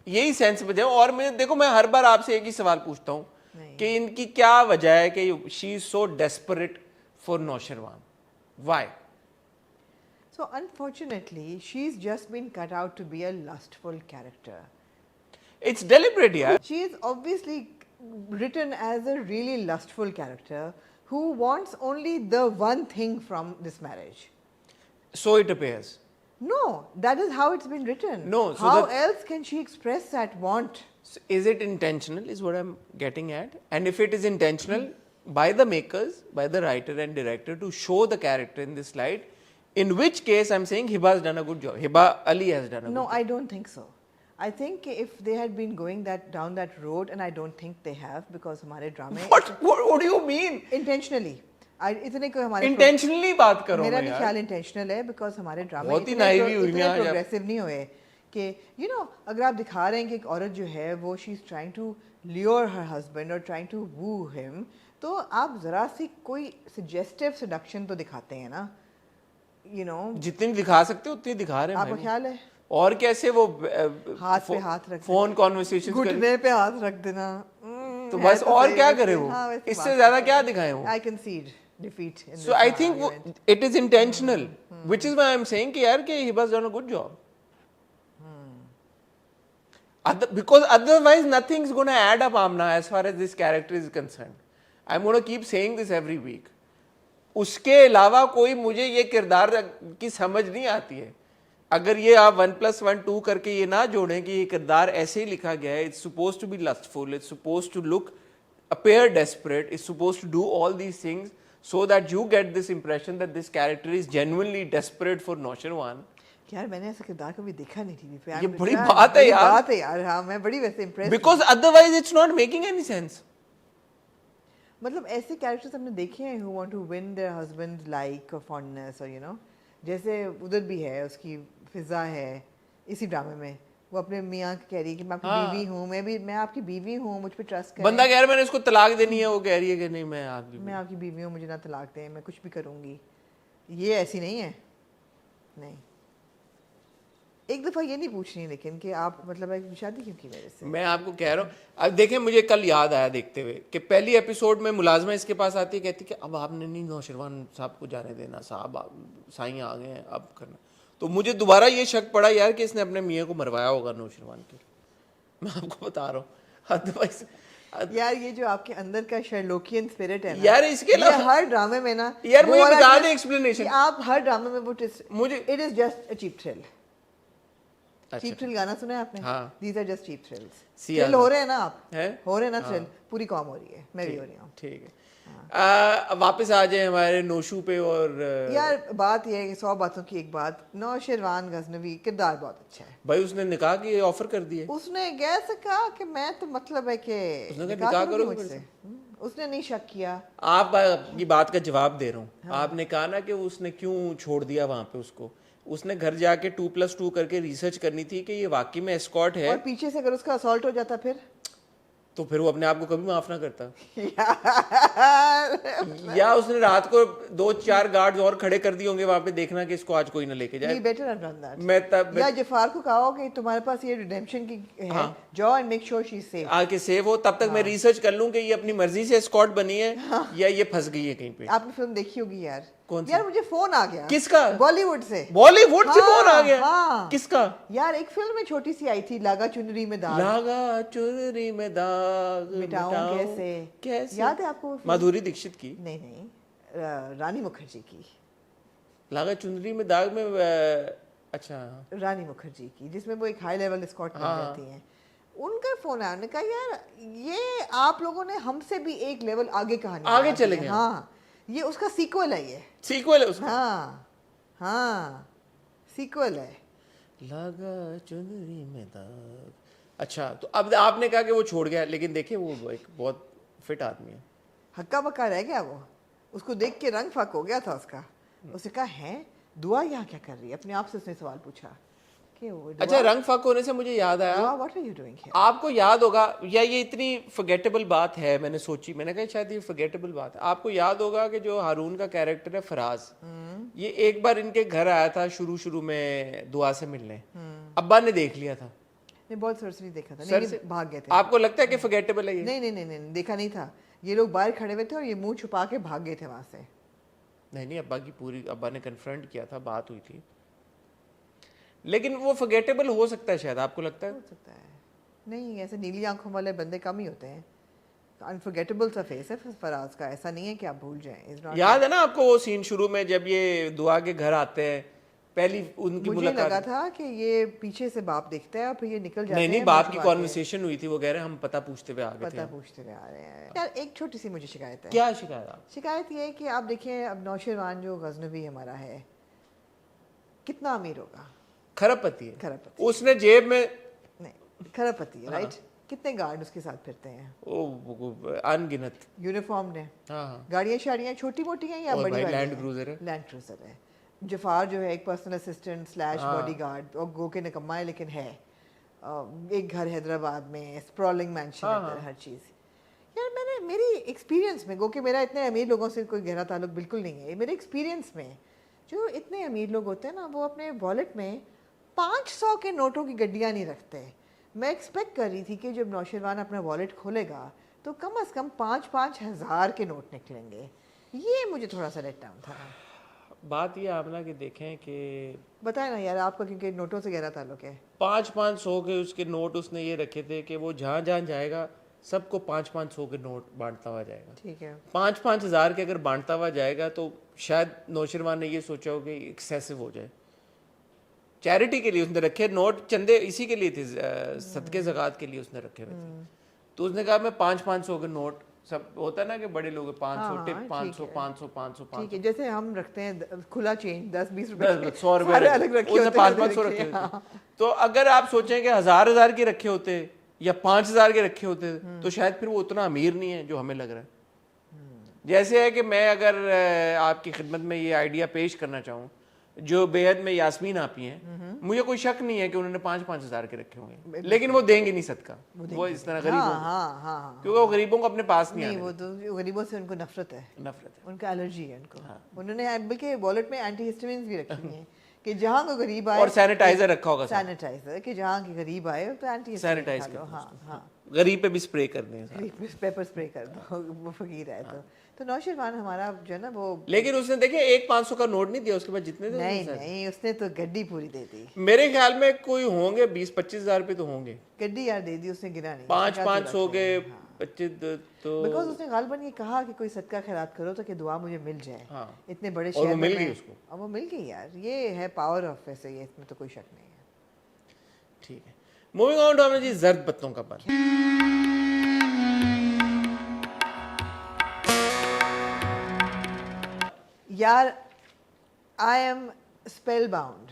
Speaker 1: یہی سینس بجے. اور میں دیکھو میں ہر بار آپ سے ایک ہی سوال پوچھتا ہوں کہ ان کی کیا وجہ ہے کہ she is so desperate for Nosherwan, why?
Speaker 2: So unfortunately, she's just been cut out to be a lustful character.
Speaker 1: It's deliberate, yaar.
Speaker 2: She is obviously written as a really lustful character who wants only the one thing from this marriage.
Speaker 1: So it appears.
Speaker 2: No, that is how it's been written.
Speaker 1: No, so
Speaker 2: how else can she express that want?
Speaker 1: So is it intentional is what I'm getting at. And if it is intentional by the makers, by the writer and director to show the character in this light, in which case I'm saying Hiba has done a good job. Hiba Ali has done a good job.
Speaker 2: No, I don't think so. I think if they had been going down that road, and I don't think they have, because ہمارے ڈرامے
Speaker 1: What do you mean?
Speaker 2: intentionally اتنے کوئی ہمارے
Speaker 1: Intentionally بات کرو.
Speaker 2: میرا بھی خیال انٹینشنل ہے, بیکاز ہمارے ڈرامے
Speaker 1: بہت ہی نائیوی ہوئی
Speaker 2: اتنے پروگریسو نہیں ہوئے کہ یو نو اگر آپ دکھا رہے ہیں کہ ایک عورت جو ہے وہ she is trying to lure her husband اور ٹرائنگ ٹو وو ہم, تو آپ ذرا سی کوئی سجیسٹیو سیڈکشن تو دکھاتے ہیں نا, یو نو
Speaker 1: جتنی دکھا سکتے اتنی دکھا رہے ہیں.
Speaker 2: آپ کا خیال ہے
Speaker 1: اور کیسے وہ
Speaker 2: ہاتھ پہ ہاتھ رکھ
Speaker 1: فون کانورسیشن
Speaker 2: گھٹنے پہ ہاتھ رکھ دینا,
Speaker 1: تو بس اور کیا کرے وہ, اس سے زیادہ کیا دکھائیں وہ.
Speaker 2: I concede defeat in this
Speaker 1: So I think
Speaker 2: argument.
Speaker 1: it is intentional, which is why I'm saying کہ یار کہ he has done a good job. Because otherwise nothing is going to add up, Amna, as far as this character is concerned. I'm going to keep saying this every week. اس کے علاوہ کوئی مجھے یہ کردار کی سمجھ نہیں آتی ہے. اگر یہ آپ 1+1 کر کے یہ نہ جوڑیں کہ یہ کردار ایسے ہی لکھا گیا ہے, it's supposed to be lustful, it's supposed to look, appear desperate, it's supposed to do all these things so that you get this impression that this character is genuinely desperate for Noshirwan.
Speaker 2: یار میں نے ایسا کردار کبھی دیکھا نہیں T V پہ.
Speaker 1: یہ بڑی بات ہے یار.
Speaker 2: بات ہے یار. ہاں میں بڑی ویسے impress,
Speaker 1: Because otherwise it's not making any sense.
Speaker 2: مطلب ایسے کیریکٹرز ہم نے دیکھے ہیں who want to win their husband's like or fondness or you know, جیسے ادھر بھی ہے اس کی فضا ہے اسی ڈرامے میں, وہ اپنے میاں کہہ رہی ہے کہ میں آپ کی بیوی ہوں, میں آپ کی بیوی ہوں, مجھ پہ ٹرسٹ کریں.
Speaker 1: بندہ کہہ رہا ہے میں نے اس کو طلاق دینی ہے, وہ کہہ رہی ہے کہ نہیں میں آپ کی
Speaker 2: بیوی ہوں, مجھے نہ طلاق دیں, میں کچھ بھی کروں گی. یہ ایسی نہیں ہے. نہیں, ایک دفعہ یہ نہیں پوچھنی لیکن کہ آپ مطلب شادی کیوں کی میرے سے.
Speaker 1: میں آپ کو کہہ رہا ہوں, اب دیکھیں مجھے کل یاد آیا دیکھتے ہوئے کہ پہلی ایپیسوڈ میں ملازمہ اس کے پاس آتی ہے, کہتی کہ اب آپ نے نہیں نوشروان صاحب کو جانے دینا, صاحب سائیں آ گئے ہیں اب کرنا. تو مجھے دوبارہ یہ شک پڑا یار کہ اس نے اپنے میاں کو مروایا ہوگا نوشروان کے. میں آپ کو بتا رہا ہوں
Speaker 2: یار یہ جو آپ کے اندر کا شرلوکین اسپرٹ ہے
Speaker 1: یار, اس کے علاوہ
Speaker 2: ہر ڈرامے میں نا
Speaker 1: یار مجھے بتا دیں ایکسپلینیشن.
Speaker 2: آپ ہر ڈرامے میں وہ
Speaker 1: مجھے
Speaker 2: it is just a cheap thrill. Cheap thrill گانا سنا ہے آپ نے؟ These are just cheap thrills. Thrill ہو رہے ہیں نا آپ, ہو رہے ہیں نا تھرل, پوری قوم ہو رہی ہے, میں بھی ہو رہی ہوں.
Speaker 1: ٹھیک ہے, واپس آ جائیں ہمارے نوشو پہ. اور
Speaker 2: یار بات یہ ہے کہ 100 باتوں کی ایک بات, نوشروان غزنوی کردار بہت اچھا ہے
Speaker 1: بھائی. اس نے نکاح کی آفر کر دی ہے.
Speaker 2: اس نے کیسے کہا کہ میں تو مطلب ہے کہ
Speaker 1: نکاح کرو مجھ سے.
Speaker 2: اس نے نہیں شک کیا.
Speaker 1: آپ کی بات کا جواب دے رہا ہوں. آپ نے کہا نا کہ اس نے کیوں چھوڑ دیا وہاں پہ اس کو. اس نے گھر جا کے 2+2 کر کے ریسرچ کرنی تھی کہ یہ واقعی میں اسکاٹ ہے.
Speaker 2: اور پیچھے سے اگر اس کا اسالٹ ہو جاتا پھر
Speaker 1: تو پھر وہ اپنے آپ کو کبھی معاف نہ کرتا یا اس نے رات کو 2-4 گارڈز اور کھڑے کر دیے ہوں گے وہاں پہ دیکھنا کہ اس کو آج کوئی نہ لے کے جائے. میں تب
Speaker 2: یا جفار کو کہا کہ تمہارے پاس یہ ریڈیمپشن کی ہے جو and make sure she is safe
Speaker 1: آ کے سیو ہو, تب تک میں ریسرچ کر لوں کہ یہ اپنی مرضی سے اسکاٹ بنی ہے یا یہ پھنس گئی ہے کہیں پہ.
Speaker 2: آپ نے فلم دیکھی ہوگی یار. یار مجھے فون آ گیا.
Speaker 1: کس کا؟
Speaker 2: بالی would say.
Speaker 1: Bali would say phone آ گیا؟ کس کا
Speaker 2: یار؟ ایک فلم میں چھوٹی سی آئی تھی, لاگا چنری میں داغ.
Speaker 1: لاگا چنری میں داغ
Speaker 2: مٹاؤں کیسے. یاد ہے آپ کو؟
Speaker 1: مادھوری دکشت کی؟
Speaker 2: نہیں, رانی مکھرجی کی.
Speaker 1: لاگا چنری میں داغ میں اچھا
Speaker 2: رانی مکھرجی کی, جس میں وہ ایک ہائی لیول اسکاٹ بن جاتی ہیں. ان کا فون آیا, نے کہا یار یہ آپ لوگوں نے ہم سے بھی ایک لیول آگے کہانی
Speaker 1: آگے چلے گئے.
Speaker 2: ہاں یہ اس کا سیکول ہے. یہ
Speaker 1: سیکول ہے اس کا؟
Speaker 2: ہاں سیکول ہے.
Speaker 1: لاگا چنری میں داغ. اچھا تو اب آپ نے کہا کہ وہ چھوڑ گیا, لیکن دیکھیں وہ ایک بہت فٹ آدمی ہے.
Speaker 2: ہکا بکا رہ گیا وہ, اس کو دیکھ کے رنگ فک ہو گیا تھا اس کا. اس نے کہا ہے دعا یہاں کیا کر رہی ہے؟ اپنے آپ سے اس نے سوال پوچھا کہ
Speaker 1: اچھا رنگ فک ہونے سے مجھے یاد آیا,
Speaker 2: what are you doing here.
Speaker 1: آپ کو یاد ہوگا, یا یہ اتنی فرگیٹیبل بات ہے, میں نے سوچی, میں نے کہا شاید یہ فرگیٹیبل بات ہے. آپ کو یاد ہوگا کہ جو ہارون کا کیریکٹر ہے فراز, یہ ایک بار ان کے گھر آیا تھا شروع میں دعا سے ملنے, ابا نے دیکھ لیا تھا.
Speaker 2: نہیں بہت سر سے نہیں دیکھا تھا, نہیں بھاگ گئے تھے.
Speaker 1: آپ کو لگتا ہے کہ فرگیٹیبل ہے یہ؟
Speaker 2: نہیں دیکھا نہیں تھا. یہ لوگ باہر کھڑے ہوئے تھے اور یہ منہ چھپا کے بھاگ گئے تھے وہاں سے.
Speaker 1: نہیں ابا کی پوری, ابا نے کنفرنٹ کیا تھا, بات ہوئی تھی. لیکن وہ فرگیٹیبل ہو سکتا ہے شاید, آپ کو لگتا ہے؟
Speaker 2: ہو سکتا ہے. نہیں ایسے نیلی آنکھوں والے بندے کم ہی ہوتے ہیں. انفرگیٹیبل سا فیس ہے فراز کا, ایسا نہیں ہے کہ آپ بھول جائیں.
Speaker 1: یاد ہے نا آپ کو وہ سین شروع میں جب یہ دعا کے گھر آتے ہیں, پہلی ان کی
Speaker 2: مجھے لگا تھا کہ یہ پیچھے سے باپ دیکھتا ہے اور پھر یہ نکل جاتے ہیں.
Speaker 1: نہیں باپ کی کانورسیشن ہوئی تھی, وہ کہہ رہے ہیں ہم پتہ پوچھتے ہوئے آ گئے تھے.
Speaker 2: پتہ پوچھتے ہوئے آ رہے ہیں. یار ایک چھوٹی سی مجھے شکایت ہے.
Speaker 1: کیا شکایت؟
Speaker 2: شکایت یہ ہے کہ آپ دیکھیں اب نوشیروان جو غزنوی ہمارا ہے کتنا امیر ہوگا.
Speaker 1: کھرب پتی ہے,
Speaker 2: کھرب پتی
Speaker 1: اس نے جیب میں
Speaker 2: نہیں, کھرب پتی ہے رائٹ. کتنے گارڈ اس کے ساتھ پھرتے ہیں؟
Speaker 1: ان گنت.
Speaker 2: یونیفارم نے.
Speaker 1: ہاں
Speaker 2: گاڑیاں شاڑیاں چھوٹی موٹی ہیں یا بڑی والی؟
Speaker 1: لینڈ کروزر ہے.
Speaker 2: لینڈ کروزر ہے. جفار جو ہے ایک پرسنل اسسٹنٹ / باڈی گارڈ, اور گو کے نکما ہے لیکن ہے. ایک گھر حیدرآباد میں, اسپرالنگ مینشن ہے, ہر چیز. یار میں نے میری ایکسپیرینس میں, گو کہ میرا اتنے امیر لوگوں سے کوئی گہرا تعلق بالکل نہیں ہے, میرے ایکسپیرینس میں جو اتنے امیر لوگ ہوتے ہیں نا وہ اپنے والیٹ میں 500 کے نوٹوں کی گڈیاں نہیں رکھتے. میں ایکسپیکٹ کر رہی تھی کہ جب نوشیروان اپنا والیٹ کھولے گا تو کم از کم 5-5 ہزار کے نوٹ نکلیں گے. یہ مجھے تھوڑا سا لیٹ ڈاؤن تھا.
Speaker 1: بات یہ آپ نا کہ دیکھیں کہ
Speaker 2: بتائیں نا یار, آپ کا کیونکہ نوٹوں سے گہرا تعلق ہے.
Speaker 1: 500 کے اس کے نوٹ اس نے یہ رکھے تھے کہ وہ جہاں جائے گا سب کو 500 کے نوٹ بانٹتا ہوا جائے گا.
Speaker 2: ٹھیک ہے,
Speaker 1: 5 ہزار کے اگر بانٹتا ہوا جائے گا تو شاید نوشیروان نے یہ سوچا ہو کہ ایکسیسو ہو جائے. چیریٹی کے لیے اس نے رکھے نوٹ, چندے اسی کے لیے تھے, صدقے زکوٰۃ کے لیے اس نے رکھے ہوئے تھے. تو اس نے کہا میں 500 کے نوٹ, سب ہوتا ہے نا کہ بڑے لوگ 500 ٹپ 500
Speaker 2: ٹھیک ہے, جیسے ہم رکھتے ہیں کھلا چینج 10-20
Speaker 1: روپے 100 روپے
Speaker 2: الگ رکھے
Speaker 1: ہوتے ہیں, 500 رکھے ہوتے. تو اگر آپ سوچیں کہ 1000 کے رکھے ہوتے یا 5000 کے رکھے ہوتے تو شاید پھر وہ اتنا امیر نہیں ہے جو ہمیں لگ رہا ہے. جیسے ہے کہ میں اگر آپ کی خدمت میں یہ آئیڈیا پیش کرنا چاہوں, جو بیعت میں یاسمین آپی ہیں, مجھے کوئی شک نہیں ہے کہ انہوں نے 5-5 ہزار کے رکھے ہوں گے, لیکن وہ دیں گے نہیں صدقہ. وہ اس طرح غریب ہوں گے کیونکہ وہ غریبوں کو اپنے پاس نہیں آنے.
Speaker 2: وہ تو غریبوں سے ان کو نفرت ہے, ان کا الرجی ہے ان کو. انہوں نے بلکہ والیٹ میں اینٹی ہسٹامینز بھی رکھی ہوئی ہیں کہ جہاں کوئی غریب آئے,
Speaker 1: اور سینیٹائزر رکھا ہوگا,
Speaker 2: سینیٹائزر کہ جہاں کی غریب آئے تو اینٹی
Speaker 1: سینیٹائز
Speaker 2: کر لو. ہاں
Speaker 1: غریب پہ بھی اسپرے کر دیں,
Speaker 2: پیپر اسپرے کر دو, وہ فقیر ہے. تو نوشیروان ہمارا جو ہے نا وہ,
Speaker 1: لیکن اس نے دیکھے 500 کا نوٹ نہیں دیا, اس کے بعد جتنے تھے
Speaker 2: نہیں اس نے تو گڈی پوری دے دی.
Speaker 1: میرے خیال میں کوئی ہوں گے 20-25 ہزار پہ تو ہوں گے.
Speaker 2: گڈی یار دے دی اس نے, گرا نہیں.
Speaker 1: 500 کے 25 تو
Speaker 2: بیکاز اس نے غالباً یہ کہا کہ کوئی صدقہ خیرات کرو تو کہ دعا مجھے مل جائے. اتنے بڑے شہر میں
Speaker 1: مل گئی اس کو,
Speaker 2: اور وہ مل گئی یار. یہ ہے پاور آف, ویسے یہ اس میں تو کوئی شک نہیں ہے.
Speaker 1: ٹھیک ہے, موونگ آن ٹو جی زرد پتوں کا پن.
Speaker 2: یار I am spellbound.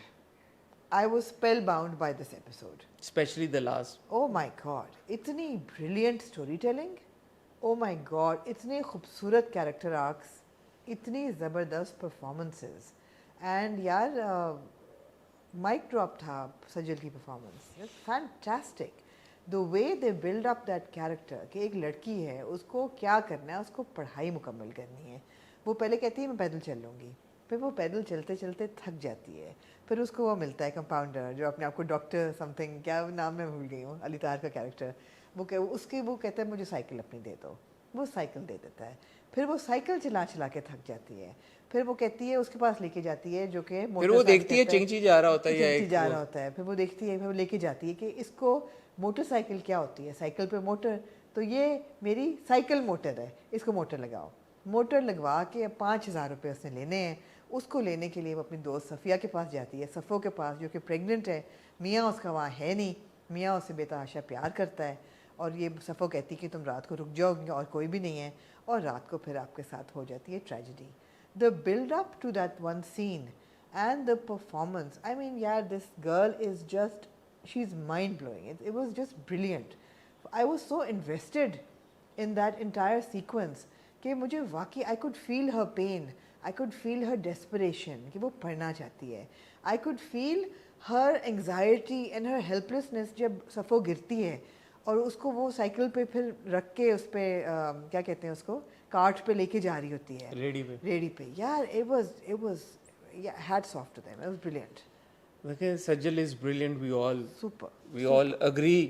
Speaker 2: I was spellbound by this episode.
Speaker 1: Especially the last.
Speaker 2: Oh my God. اتنی brilliant story telling. Oh my God. اتنے خوبصورت character arcs. اتنی زبردست performances. And یار مائک ڈراپ تھا سجل کی performance. Fantastic. the way they build up that character کہ ایک لڑکی ہے اس کو کیا کرنا ہے, اس کو پڑھائی مکمل کرنی ہے. وہ پہلے کہتی ہے میں پیدل چل لوں گی, پھر وہ پیدل چلتے چلتے تھک جاتی ہے, پھر اس کو وہ ملتا ہے کمپاؤنڈر جو اپنے آپ کو ڈاکٹر سم تھنگ, کیا نام میں بھول گئی ہوں, علی طاہر کا کیریکٹر, وہ کہتا ہے مجھے سائیکل اپنی دے دو, وہ سائیکل دے دیتا ہے. پھر وہ سائیکل چلا چلا کے تھک جاتی ہے, پھر وہ کہتی ہے اس کے پاس لے کے جاتی ہے جو کہ
Speaker 1: پھر وہ دیکھتی ہے چنگچی جا رہا ہوتا ہے یا
Speaker 2: چنگچی جا رہا ہوتا ہے, پھر وہ دیکھتی ہے, پھر وہ لے کے جاتی ہے کہ اس کو موٹر سائیکل کیا ہوتی ہے, سائیکل پہ موٹر, تو یہ میری سائیکل موٹر ہے, اس کو موٹر لگاؤ. موٹر لگوا کے 5,000 روپے اس نے لینے ہیں. اس کو لینے کے لیے وہ اپنی دوست صفیہ کے پاس جاتی ہے, صفو کے پاس, جو کہ پریگننٹ ہے. میاں اس کا وہاں ہے نہیں, میاں اسے بے تحاشا پیار کرتا ہے, اور یہ صفو کہتی کہ تم رات کو رک جاؤ اور کوئی بھی نہیں ہے, اور رات کو پھر آپ کے ساتھ ہو جاتی ہے tragedy. The build up to that one scene and the performance, I mean, yeah, this girl is just, she's mind blowing. It was just brilliant. I was so invested in that entire sequence کہ مجھے واقعی I could feel her pain, I could feel her desperation کہ وہ پڑھنا چاہتی ہے. I could feel her anxiety and her helplessness جب صفو گرتی ہے اور اس کو وہ سائیکل پہ پھر رکھ کے اس پہ کیا کہتے ہیں اس کو, کارٹ پہ لے کے جا رہی ہوتی ہے, ریڈی پہ. یار it was hats off to them, it was brilliant.
Speaker 1: دیکھیں Sajal is brilliant, we
Speaker 2: Super.
Speaker 1: all agree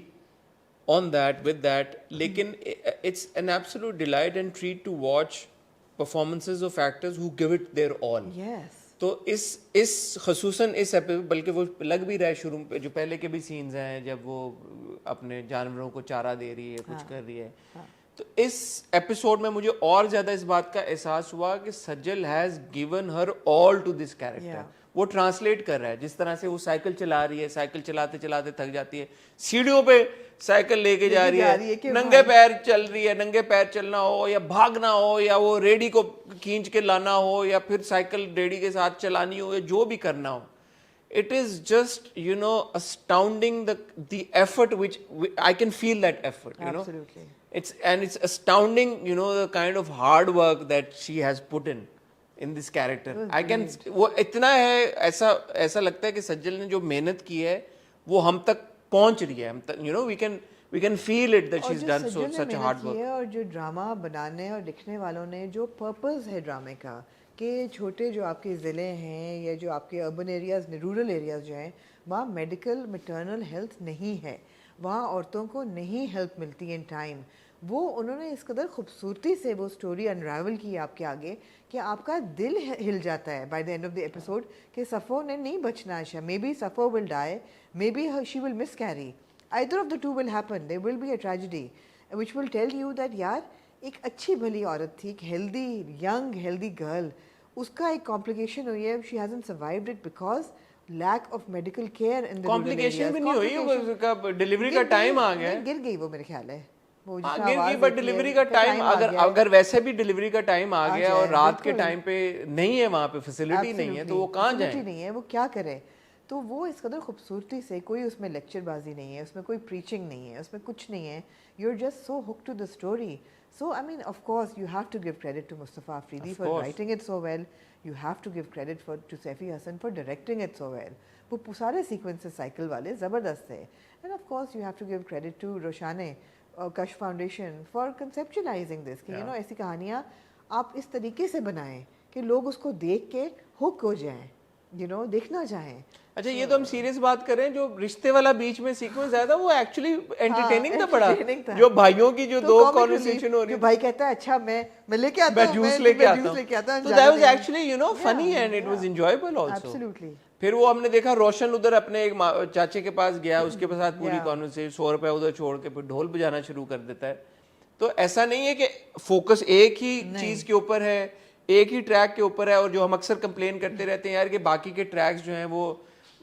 Speaker 1: on that with that, لیکن it's an absolute delight and treat to watch performances of actors who give it their all.
Speaker 2: Yes.
Speaker 1: تو اس خصوصاً اس بلکہ وہ لگ بھی رہا ہے شروع پہ, جو پہلے کے بھی سینز ہیں جب وہ اپنے جانوروں کو چارہ دے رہی ہے, کچھ کر رہی ہے, تو اس ایپیسوڈ میں مجھے اور زیادہ اس بات کا احساس ہوا کہ Sajal has given her all to this character. وہ ٹرانسلیٹ کر رہا ہے, جس طرح سے وہ سائیکل چلا رہی ہے, سائیکل چلاتے چلاتے تھک جاتی ہے, سیڑھیوں پہ سائیکل لے کے جا رہی ہے, ننگے پیر چل رہی ہے, ننگے پیر چلنا ہو یا بھاگنا ہو یا وہ ریڈی کو کھینچ کے لانا ہو یا پھر سائیکل ریڈی کے ساتھ چلانی ہو یا جو بھی کرنا ہو. It is just, astounding the effort which I can feel that effort,
Speaker 2: Absolutely.
Speaker 1: It's astounding, the kind of hard work that she has put in this character. I can, وہ اتنا ہے, ایسا لگتا ہے کہ سجل نے جو محنت کی ہے وہ ہم تک پہنچ رہی ہے. we can feel it that she's done such a hard work.
Speaker 2: اور جو ڈرامہ بنانے اور لکھنے والوں نے جو پرپز ہے ڈرامے کا, کہ چھوٹے جو آپ کے ضلع ہیں یا جو آپ کے اربن ایریاز, رورل ایریاز جو ہیں, وہاں میڈیکل میٹرنل ہیلتھ نہیں ہے, وہاں عورتوں کو نہیں ہیلپ ملتی ان ٹائم. وہ انہوں نے اس قدر خوبصورتی سے وہ اسٹوری انراول کی آپ کے آگے کہ آپ کا دل ہل جاتا ہے by the end of the episode کہ صفو نے نہیں بچنا. Maybe Safu will die, maybe she will miscarry, either of the two will happen, there will be a tragedy which will tell you that یار ایک اچھی بھلی عورت تھی, ایک ہیلدی ینگ ہیلدی گرل, اس کا ایک کمپلیکیشن ہوئی ہے, she hasn't survived it because lack of medical care in the
Speaker 1: complication بھی نہیں ہوئی, ڈلیوری کا ٹائم آ گیا,
Speaker 2: گر گئی وہ میرے خیال ہے,
Speaker 1: بٹ ڈلیوری کا ٹائم اگر ویسے بھی ڈلیوری کا ٹائم آ گیا اور رات کے ٹائم پہ نہیں ہے, وہاں پہ فیسلٹی نہیں ہے, تو وہ کہاں جائیں,
Speaker 2: نہیں ہے, وہ کیا کرے. تو وہ اس قدر خوبصورتی سے, کوئی اس میں لیکچر بازی نہیں ہے, اس میں کوئی پریچنگ نہیں ہے, اس میں کچھ نہیں ہے, you are just so hook to the story. So, I mean, of course, you have to give credit to Mustafa Afridi for writing it so well. You have to give credit to Saifi Hassan for directing it so well. وہ سارے sequences cycle والے زبردست تھے. And of course, you have to give credit to Roshane Kash Foundation for conceptualizing this. کہ ایسی کہانیاں آپ اس طریقے سے بنائیں کہ لوگ اس کو دیکھ کے ہوک ہو جائیں, دیکھنا چاہیں.
Speaker 1: اچھا, یہ تو ہم سیریس بات کریں, جو رشتے والا بیچ میں سیکوینس آیا تھا وہ ایکچولی انٹرٹیننگ تھا بڑا, جو بھائیوں کی جو دو کانورسیشن ہو رہی ہے,
Speaker 2: بھائی کہتا ہے اچھا میں لے کے آتا ہوں,
Speaker 1: جوس لے کے آتا ہوں, تو دیٹ واز ایکچولی فنی and it was enjoyable also.
Speaker 2: Absolutely.
Speaker 1: پھر وہ ہم نے دیکھا روشن ادھر اپنے ایک چاچے کے پاس گیا, اس کے ساتھ پوری کانورسیشن 100 روپے ادھر چھوڑ کے پھر ڈھول بجانا شروع کر دیتا ہے. تو ایسا نہیں ہے کہ فوکس ایک ہی چیز کے اوپر ہے, ایک ہی ٹریک کے اوپر ہے, اور جو ہم اکثر کمپلین کرتے رہتے ہیں یار کہ باقی کے ٹریکس جو ہیں وہ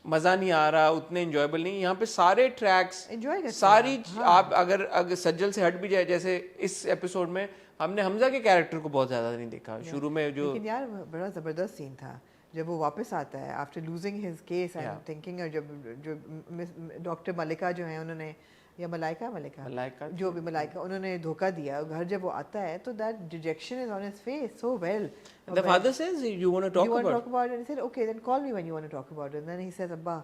Speaker 1: مزہ نہیں آ رہا, اتنے انجوائبل نہیں. یہاں پہ سارے ٹریکس ساری, آپ اگر سجل سے ہٹ بھی جائے, جیسے اس ایپیسوڈ میں ہم نے حمزہ کے کیریکٹر کو بہت زیادہ نہیں دیکھا شروع میں, جو
Speaker 2: لیکن یار بڑا زبردست سین تھا جب وہ واپس آتا ہے after losing his case and thinking, اور جو ڈاکٹر ملکہ جو ہیں انہوں نے, یا ملائکہ جو بھی ملائکہ, انہوں نے دھوکہ دیا, گھر جب وہ آتا ہے تو that dejection is on his face so well.
Speaker 1: the father says you want to talk about
Speaker 2: it, and he said okay then call me when you want to talk about it, and then he says abba,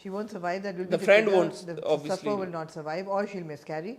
Speaker 2: She won't survive. That will
Speaker 1: The
Speaker 2: be
Speaker 1: friend
Speaker 2: trigger.
Speaker 1: won't,
Speaker 2: The
Speaker 1: obviously.
Speaker 2: sufferer will not survive, or she'll miscarry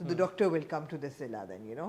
Speaker 2: So the doctor will come to this villa then, you know,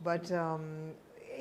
Speaker 2: But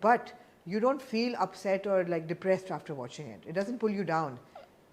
Speaker 2: but you don't feel upset or like depressed after watching it. It doesn't pull you down.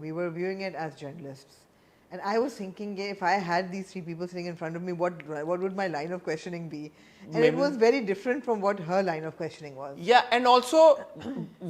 Speaker 2: we were viewing it as journalists, and I was thinking if I had these three people sitting in front of me, what would my line of questioning be? And it was very different from what her line of questioning was.
Speaker 1: Yeah, and also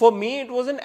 Speaker 1: for me it wasn't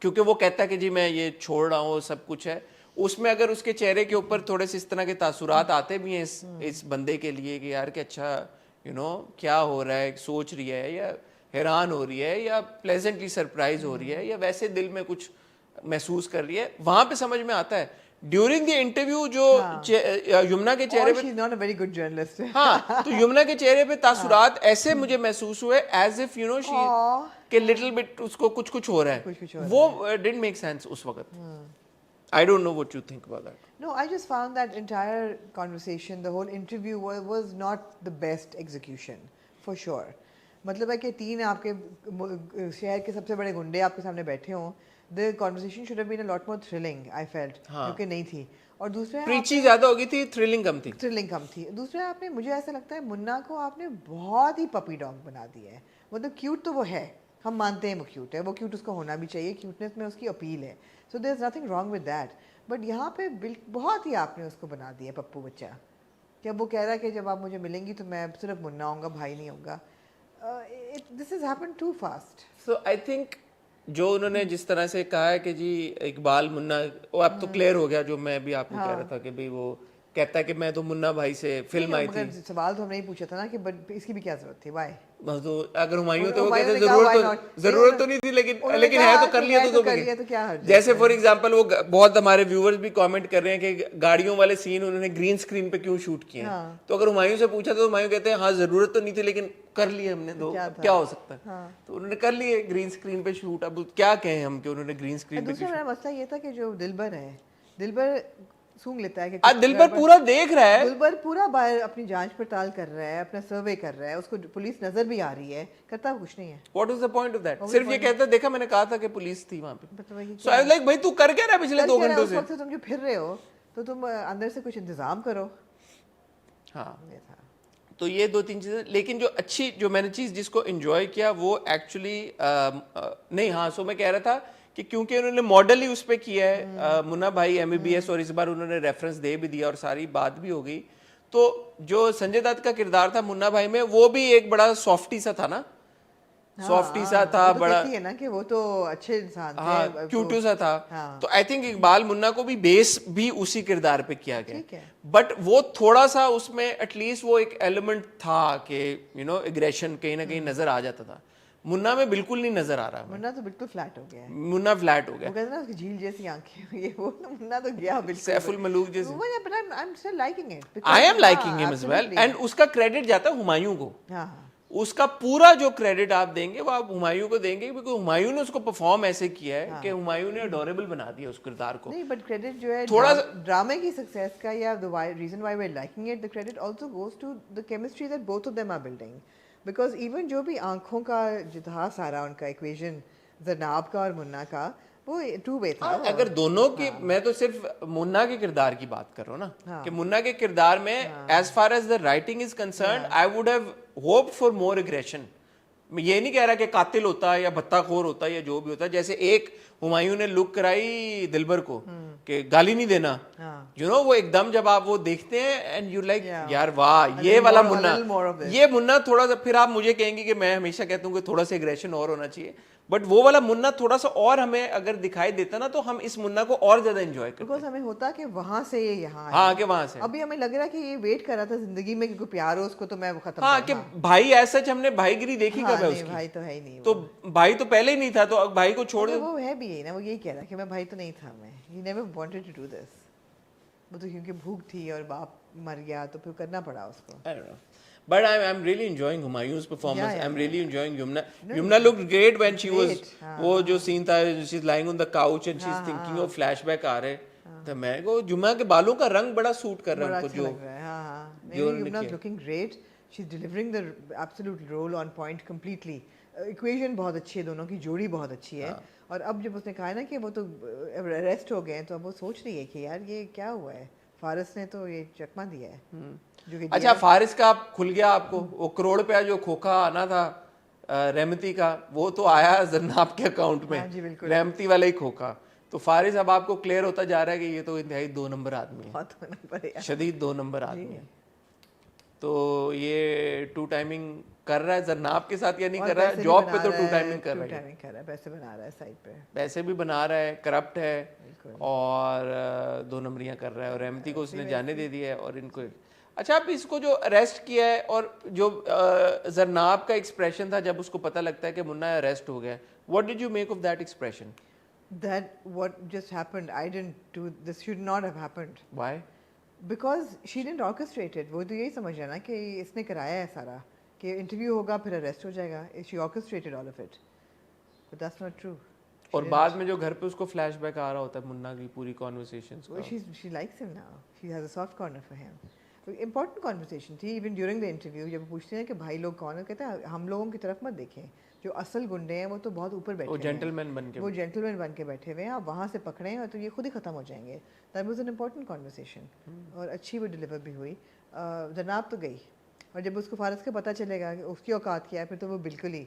Speaker 1: کیونکہ وہ کہتا ہے کہ جی میں یہ چھوڑ رہا ہوں سب کچھ ہے, اس میں اگر اس کے چہرے کے اوپر تھوڑے سے اس طرح کے تاثرات آتے بھی ہیں اس بندے کے لیے کہ یار کہ اچھا کیا ہو رہا ہے, سوچ رہی ہے یا حیران ہو رہی ہے یا پلیزنٹلی سرپرائز ہو رہی ہے یا ویسے دل میں کچھ محسوس کر رہی ہے, وہاں پہ سمجھ میں آتا ہے. ڈیورنگ دی انٹرویو جو یمنا کے چہرے پہ,
Speaker 2: she's not a very good journalist.
Speaker 1: ہاں تو یمنا کے چہرے پہ تاثرات ایسے مجھے محسوس ہوئے ایز اف شی کہ لٹل بٹ اس کو کچھ ہو رہا ہے, وہ ڈidn't make sense اس وقت. I don't know what you think about that.
Speaker 2: No, I just found that entire conversation, the whole interview was not the best execution, for sure. مطلب ہے کہ 3 آپ کے شہر کے سب سے بڑے گنڈے آپ کے سامنے بیٹھے ہوں, the conversation should have been a lot more thrilling, I felt, کیونکہ نہیں تھی. اور دوسرے
Speaker 1: پریچی زیادہ ہوگی تھی, تھرلنگ کم تھی.
Speaker 2: تھرلنگ کم تھی. دوسرے آپ نے, مجھے ایسا لگتا ہے منا کو آپ نے بہت ہی پپی ڈاگ بنا دیا ہے. مطلب کیوٹ تو وہ ہے, ہم مانتے ہیں وہ کیوٹ ہے, وہ کیوٹ اس کو ہونا بھی چاہیے, کیوٹنس میں اس کی اپیل ہے, so there is nothing wrong with that. But یہاں پہ بہت ہی آپ نے اس کو بنا دیا پپو بچہ, کہ اب وہ کہہ رہا ہے کہ جب آپ مجھے ملیں گی تو میں صرف منا ہوں گا, بھائی نہیں ہوں گا. This has happen too fast.
Speaker 1: So I think جو انہوں نے جس طرح سے کہا ہے کہ جی اقبال منا, وہ اب تو کلیئر ہو گیا جو میں بھی آپ کو کہہ رہا تھا کہ بھائی وہ کہتا ہے کہ میں تو منا بھائی سے فلم آئی تھی.
Speaker 2: سوال تو ہم نے ہی پوچھا تھا نا کہ اس کی بھی کیا ضرورت تھی, وائی.
Speaker 1: تو اگر ہمایوں تو وہ کہتے ضرورت تو نہیں تھی لیکن ہے تو کر لیا تو
Speaker 2: کیا.
Speaker 1: جیسے فار ایگزامپل وہ بہت ہمارے ویورز بھی کامنٹ کر رہے ہیں کہ گاڑیوں والے سین انہوں نے گرین اسکرین پہ کیوں شوٹ کیے ہیں, تو اگر ہمایوں سے پوچھا تو ہمایوں کہتے ہیں ہاں ضرورت تو نہیں تھی لیکن کر لیے ہم نے, تو کیا ہو سکتا ہے, تو انہوں نے کر لیے گرین اسکرین پہ شوٹ. اب کیا کہیں ہم کہ انہوں نے گرین اسکرین پہ.
Speaker 2: دوسرا میرا مسئلہ یہ تھا کہ جو دلبر ہے, دلبر سونگ لیتا ہے کہ
Speaker 1: دلبر پورا دیکھ رہا ہے,
Speaker 2: دلبر پورا باہر اپنی جانچ پڑتال کر رہا ہے, اپنا سروے کر رہا ہے, اس کو پولیس نظر بھی آ رہی ہے, کرتا کچھ نہیں ہے.
Speaker 1: What is the point of that? صرف یہ کہتا ہے دیکھا میں نے کہا تھا کہ پولیس تھی وہاں پہ. سو آئی لائک بھائی تو کر کیا رہا ہے پچھلے 2 گھنٹوں سے؟
Speaker 2: اس وقت تم جو پھر رہے ہو تو تم اندر سے کچھ انتظام کرو.
Speaker 1: ہاں تو یہ 2-3 چیزیں. لیکن جو اچھی جو میں نے چیز جس کو انجوائے کیا وہ ایکچولی نہیں, ہاں سو میں کہہ رہا تھا کہ کیونکہ انہوں نے ماڈل ہی اس پہ کیا ہے منا بھائی MBBS, اور اس بار انہوں نے ریفرنس دے بھی دیا اور ساری بات بھی ہو گئی. تو جو سنجے دت کا کردار تھا منا بھائی میں, وہ بھی ایک بڑا سافٹی سا تھا نا, سافٹی سا تھا, بڑا
Speaker 2: ہے نا کہ وہ تو اچھے انسان
Speaker 1: تھے, کیوٹو سا تھا. تو آئی تھنک اقبال منا کو بھی بیس بھی اسی کردار پہ کیا گیا, بٹ وہ تھوڑا سا اس میں ایٹ لیسٹ وہ ایک ایلیمنٹ تھا کہ ایگریشن کہیں نہ کہیں نظر آ جاتا تھا. منا میں بالکل نہیں نظر آ رہا.
Speaker 2: منا تو بالکل فلیٹ ہو گیا ہے,
Speaker 1: منا فلیٹ ہو گیا.
Speaker 2: وہ کہتے ہیں نا اس کی جھیل جیسی آنکھیں, یہ وہ منا تو گیا بالکل
Speaker 1: سیف الملوک جیسی.
Speaker 2: I'm still liking it.
Speaker 1: I am liking him as well, and اس کا کریڈٹ جاتا ہے ہمایوں کو.
Speaker 2: ہاں
Speaker 1: اس کا پورا جو کریڈٹ آپ دیں گے وہ آپ ہمایوں کو دیں گے, کیونکہ ہمایوں نے اس کو پرفارم ایسے کیا ہے کہ ہمایوں نے اڈوریبل بنا دیا اس کردار کو.
Speaker 2: نہیں, بٹ کریڈٹ جو ہے
Speaker 1: تھوڑا
Speaker 2: ڈرامے کی سکسیس کا یا the reason why we're liking it, the credit also goes to the chemistry that both of them are building. Because even جو بھی آنکھوں کا جو تھا سارا ان کا ایکویژن زناب کا اور منا کا, وہ 2 way تھا.
Speaker 1: اگر دونوں کی, میں تو صرف منا کے کردار کی بات کر رہا ہوں نا, کہ منا کے کردار میں as far as the writing is concerned I would have hoped for more aggression. میں یہ نہیں کہہ رہا کہ قاتل ہوتا یا بھتہ خور ہوتا یا جو بھی ہوتا. جیسے ایک ہمایوں نے لک کرائی دلبر کو کہ گالی نہیں دینا, وہ ایک دم جب آپ وہ دیکھتے ہیں اینڈ یو لائک یار واہ یہ والا منا, یہ منا تھوڑا سا, پھر آپ مجھے کہیں گے کہ میں ہمیشہ کہتا ہوں کہ تھوڑا سا اگریشن اور ہونا چاہیے, بٹ وہ والا منا تھوڑا سا اور ہمیں اگر دکھائی دیتا نا تو ہم اس منا کو اور زیادہ انجوائے کرتے.
Speaker 2: بیکاز ہمیں ہوتا کہ وہاں سے یہ یہاں,
Speaker 1: ہاں کہ وہاں سے
Speaker 2: ابھی ہمیں لگ رہا کہ یہ ویٹ کر رہا تھا زندگی میں کہ کوئی پیار ہو اس کو تو میں وہ ختم.
Speaker 1: ہاں کہ بھائی ایسا ہم نے بھائی گری دیکھی کب ہے اس کی,
Speaker 2: بھائی تو ہے ہی نہیں,
Speaker 1: تو بھائی تو پہلے ہی نہیں تھا, تو بھائی کو چھوڑ
Speaker 2: وہ ہے بھی یہی نا, وہ یہی کہہ رہا کہ میں بھائی تو نہیں تھا, میں he never wanted to do this. وہ تو کیونکہ بھوک تھی اور باپ مر گیا تو پھر کرنا پڑا اس کو.
Speaker 1: But I'm really enjoying Humayun's performance. I'm really enjoying Yumna. Yumna looked great when she was, وہ جو scene تھا, she's lying on the couch and she's thinking of flashback آ رہے, تو میں کو Yumna کے بالوں کا رنگ بڑا سوٹ کر رہا ہے ان کو. جو
Speaker 2: Yumna is looking great. She's delivering the absolute role on point completely. Equation بہت اچھی ہے, دونوں کی جوڑی بہت اچھی ہے. اور اب جب اس نے کہا نا کہ وہ تو اریسٹ ہو گئے, تو اب وہ سوچ رہی ہے کہ یار یہ کیا ہوا ہے, فارس نے تو یہ چکمہ دیا ہے.
Speaker 1: اچھا فارس کا کھل گیا آپ کو, وہ 1 کروڑ روپیہ جو کھوکھا آنا تھا رحمتی کا, وہ تو آیا زناب کے اکاؤنٹ میں, رحمتی والا ہی کھوکھا. تو فارس اب آپ کو کلیئر ہوتا جا رہا ہے کہ یہ تو انتہائی 2 نمبر آدمی ہے, شدید 2 نمبر آدمی ہے. تو یہ ٹو ٹائمنگ کر رہا ہے زرناب کے ساتھ یا نہیں کر رہا ہے؟ جاب پہ تو ٹو ٹائمنگ کر رہا ہے,
Speaker 2: پیسے بنا رہا ہے سائٹ پہ,
Speaker 1: پیسے بھی بنا رہا ہے, کرپٹ ہے اور 2 نمبریاں کر رہا ہے, اور رحمتی کو اس نے جانے دے دیا ہے. اور ان کو اچھا اب اس کو جو اریسٹ کیا ہے اور جو زرناب کا ایکسپریشن تھا جب اس کو پتہ لگتا ہے کہ منا اریسٹ ہو گیا, what did you make of that expression?
Speaker 2: That what just happened, I didn't do this, should not have happened.
Speaker 1: Why?
Speaker 2: Because she didn't orchestrate it. وہ تو یہی سمجھ رہا نا کہ اس نے کرایا ہے سارا, کہ انٹرویو ہوگا پھر اریسٹ ہو جائے گا. She orchestrated all of it. But that's not true.
Speaker 1: اور بعد میں جو گھر پہ اس کو فلیش بیک آ رہا ہوتا ہے منا کی پوری conversations کا.
Speaker 2: She likes him now. She has a soft corner for him. Important conversation تھی ایون ڈیورنگ دا انٹرویو. جب پوچھتے ہیں کہ بھائی لوگ کون ہیں, کہتے ہیں ہم لوگوں کی طرف مت دیکھیں, جو اصل گنڈے ہیں وہ تو بہت اوپر بیٹھے
Speaker 1: وہ
Speaker 2: ہیں,
Speaker 1: جینٹلمین بن کے,
Speaker 2: وہ جینٹلمین بن کے بیٹھے ہوئے ہیں, آپ وہاں سے پکڑیں اور تو یہ خود ہی ختم ہو جائیں گے. That was an important conversation, اور اچھی وہ ڈلیور بھی ہوئی. زرناب تو گئی, اور جب اس کو فارس کا پتہ چلے گا کہ اس کی اوقات کیا ہے, پھر تو وہ بالکل ہی.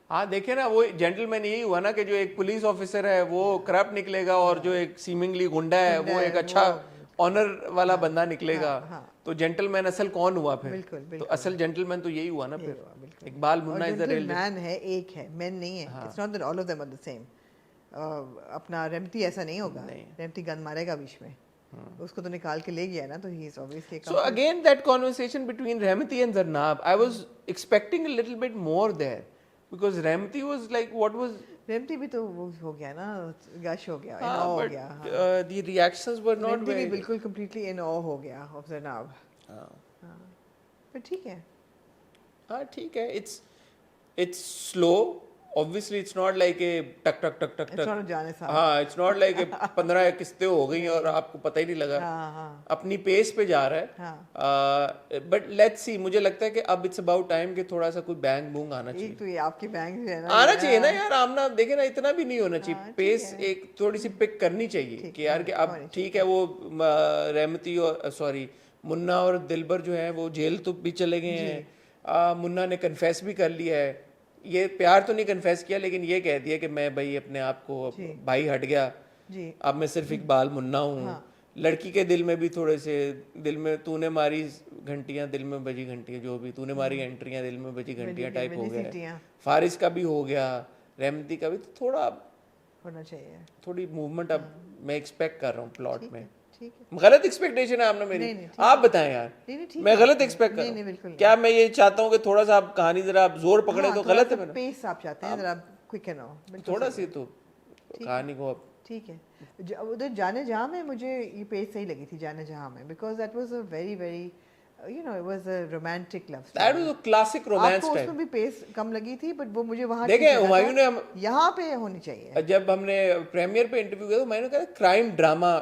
Speaker 1: ہاں دیکھیں نا, وہ جینٹلمین یہی ہوا نا کہ جو ایک پولیس آفیسر ہے وہ کرپٹ نکلے گا, اور جو ایک سیمنگلی گنڈا ہے وہ ایک اچھا آنر والا بندہ نکلے گا. تو جینٹلمین اصل کون ہوا پھر؟ تو اصل جینٹلمین تو یہی ہوا نا پھر. اقبال منا از ریل
Speaker 2: مین ہے, ایک ہے, مین نہیں ہے. It's not that all of them are the same. اپنا رحمتی ایسا نہیں ہوگا, رحمتی گن مارے گا بیچ میں, اس کو تو نکال کے لے گیا نا, تو ہی از obviously.
Speaker 1: So again that conversation between Rehmati and Zarnab, I was expecting a little bit more there, because Rehmati was like, what was,
Speaker 2: رحمتی بھی تو وہ ہو گیا نا, گش ہو گیا, ہو گیا.
Speaker 1: the reactions were not
Speaker 2: Rahmati
Speaker 1: very,
Speaker 2: بھی بالکل کمپلیٹلی ان او ہو گیا آف زرناب. پر ٹھیک ہے,
Speaker 1: ہاں ٹھیک ہے, it's slow. Obviously it's not like a ٹک ٹک ٹک ٹک ٹک, ہاں it's not like 15 قسطیں ہو گئی اور آپ کو پتہ ہی نہیں لگا, اپنی پیس پہ جا رہا ہے. بٹ لیٹس سی, مجھے لگتا ہے کہ اب اٹس اباؤٹ ٹائم کہ تھوڑا سا کوئی بینگ بونگ آنا چاہیے.
Speaker 2: تو یہ آپ کی بینگ جو ہے نا,
Speaker 1: آنا چاہیے نا یار, آمنا دیکھیں نا, اتنا بھی نہیں ہونا چاہیے. پیس ایک تھوڑی سی پک کرنی چاہیے کہ یار کہ اب ٹھیک ہے, وہ رحمتی اور سوری منا اور دلبر جو ہیں وہ جیل تو بھی چلے گئے ہیں, منا نے کنفیس بھی کر لیا ہے. یہ پیار تو نہیں کنفیس کیا, لیکن یہ کہہ دیا کہ میں بھائی اپنے آپ کو بھائی ہٹ گیا, اب میں صرف اقبال منا ہوں. لڑکی کے دل میں بھی تھوڑے سے, دل میں تو نے ماری گھنٹیاں دل میں بجی گھنٹیاں, جو بھی تو نے ماری انٹریاں دل میں بجی گھنٹیاں ٹائپ ہو گیا. فارس کا بھی ہو گیا, رحمتی کا بھی, تو تھوڑا
Speaker 2: ہونا چاہیے,
Speaker 1: تھوڑی موومنٹ اب میں ایکسپیکٹ کر رہا ہوں پلاٹ میں. غلط ایکسپیکٹیشن ہے آپ نے میری, آپ بتائیں یار, میں غلط ایکسپیکٹ کر رہا ہوں کیا؟ میں یہ چاہتا ہوں کہ تھوڑا سا آپ کہانی ذرا آپ زور پکڑے تو غلط ہے میرا.
Speaker 2: پیس آپ چاہتے ہیں ذرا کوئک اینڈ آؤ,
Speaker 1: تھوڑا سی تو کہانی کو
Speaker 2: ٹھیک ہے. ادھر جانے جہاں میں مجھے یہ پیس صحیح لگی تھی, جانے جہاں میں, because that was a very very you know it was a romantic love story.
Speaker 1: That was a classic romance
Speaker 2: آپ کو
Speaker 1: type.
Speaker 2: اس میں بھی پیس کم لگی تھی, بٹ وہ مجھے وہاں
Speaker 1: دیکھیں ہمایوں نے
Speaker 2: یہاں پہ ہونی چاہیے.
Speaker 1: جب ہم نے پریمیئر پہ انٹرویو کیا تو میں نے کہا crime drama,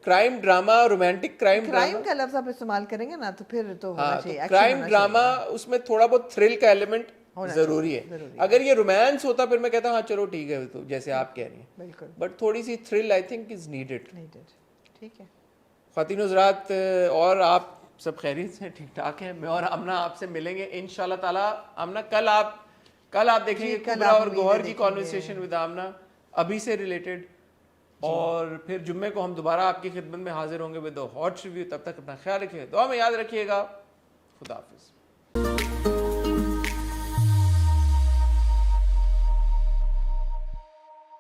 Speaker 1: crime drama, romantic crime
Speaker 2: کا لفظ آپ استعمال کریں گے نا تو پھر تو ہونا چاہیے
Speaker 1: کرائم ڈراما, اس میں تھوڑا بہت تھرل کا ایلیمنٹ ضروری ہے. اگر یہ رومانس ہوتا پھر میں کہتا ہوں ہاں چلو ٹھیک ہے, تو جیسے آپ کہہ رہی ہیں,
Speaker 2: بالکل,
Speaker 1: بٹ تھوڑی سی thrill I think is needed.
Speaker 2: ٹھیک ہے
Speaker 1: خواتین حضرات, اور آپ سب خیریت سے ٹھیک ٹھاک ہیں؟ میں اور آمنہ آپ سے ملیں گے انشاءاللہ تعالی. آمنہ کل آپ دیکھیں گے کبرا اور گوہر کی کانورسیشن ود آمنہ, ابھی سے ریلیٹڈ, اور پھر جمعے کو ہم دوبارہ آپ کی خدمت میں حاضر ہوں گے ود ہاٹ ریویو. تب تک اپنا خیال رکھیے گا, دعا میں یاد رکھیے گا. خدا حافظ.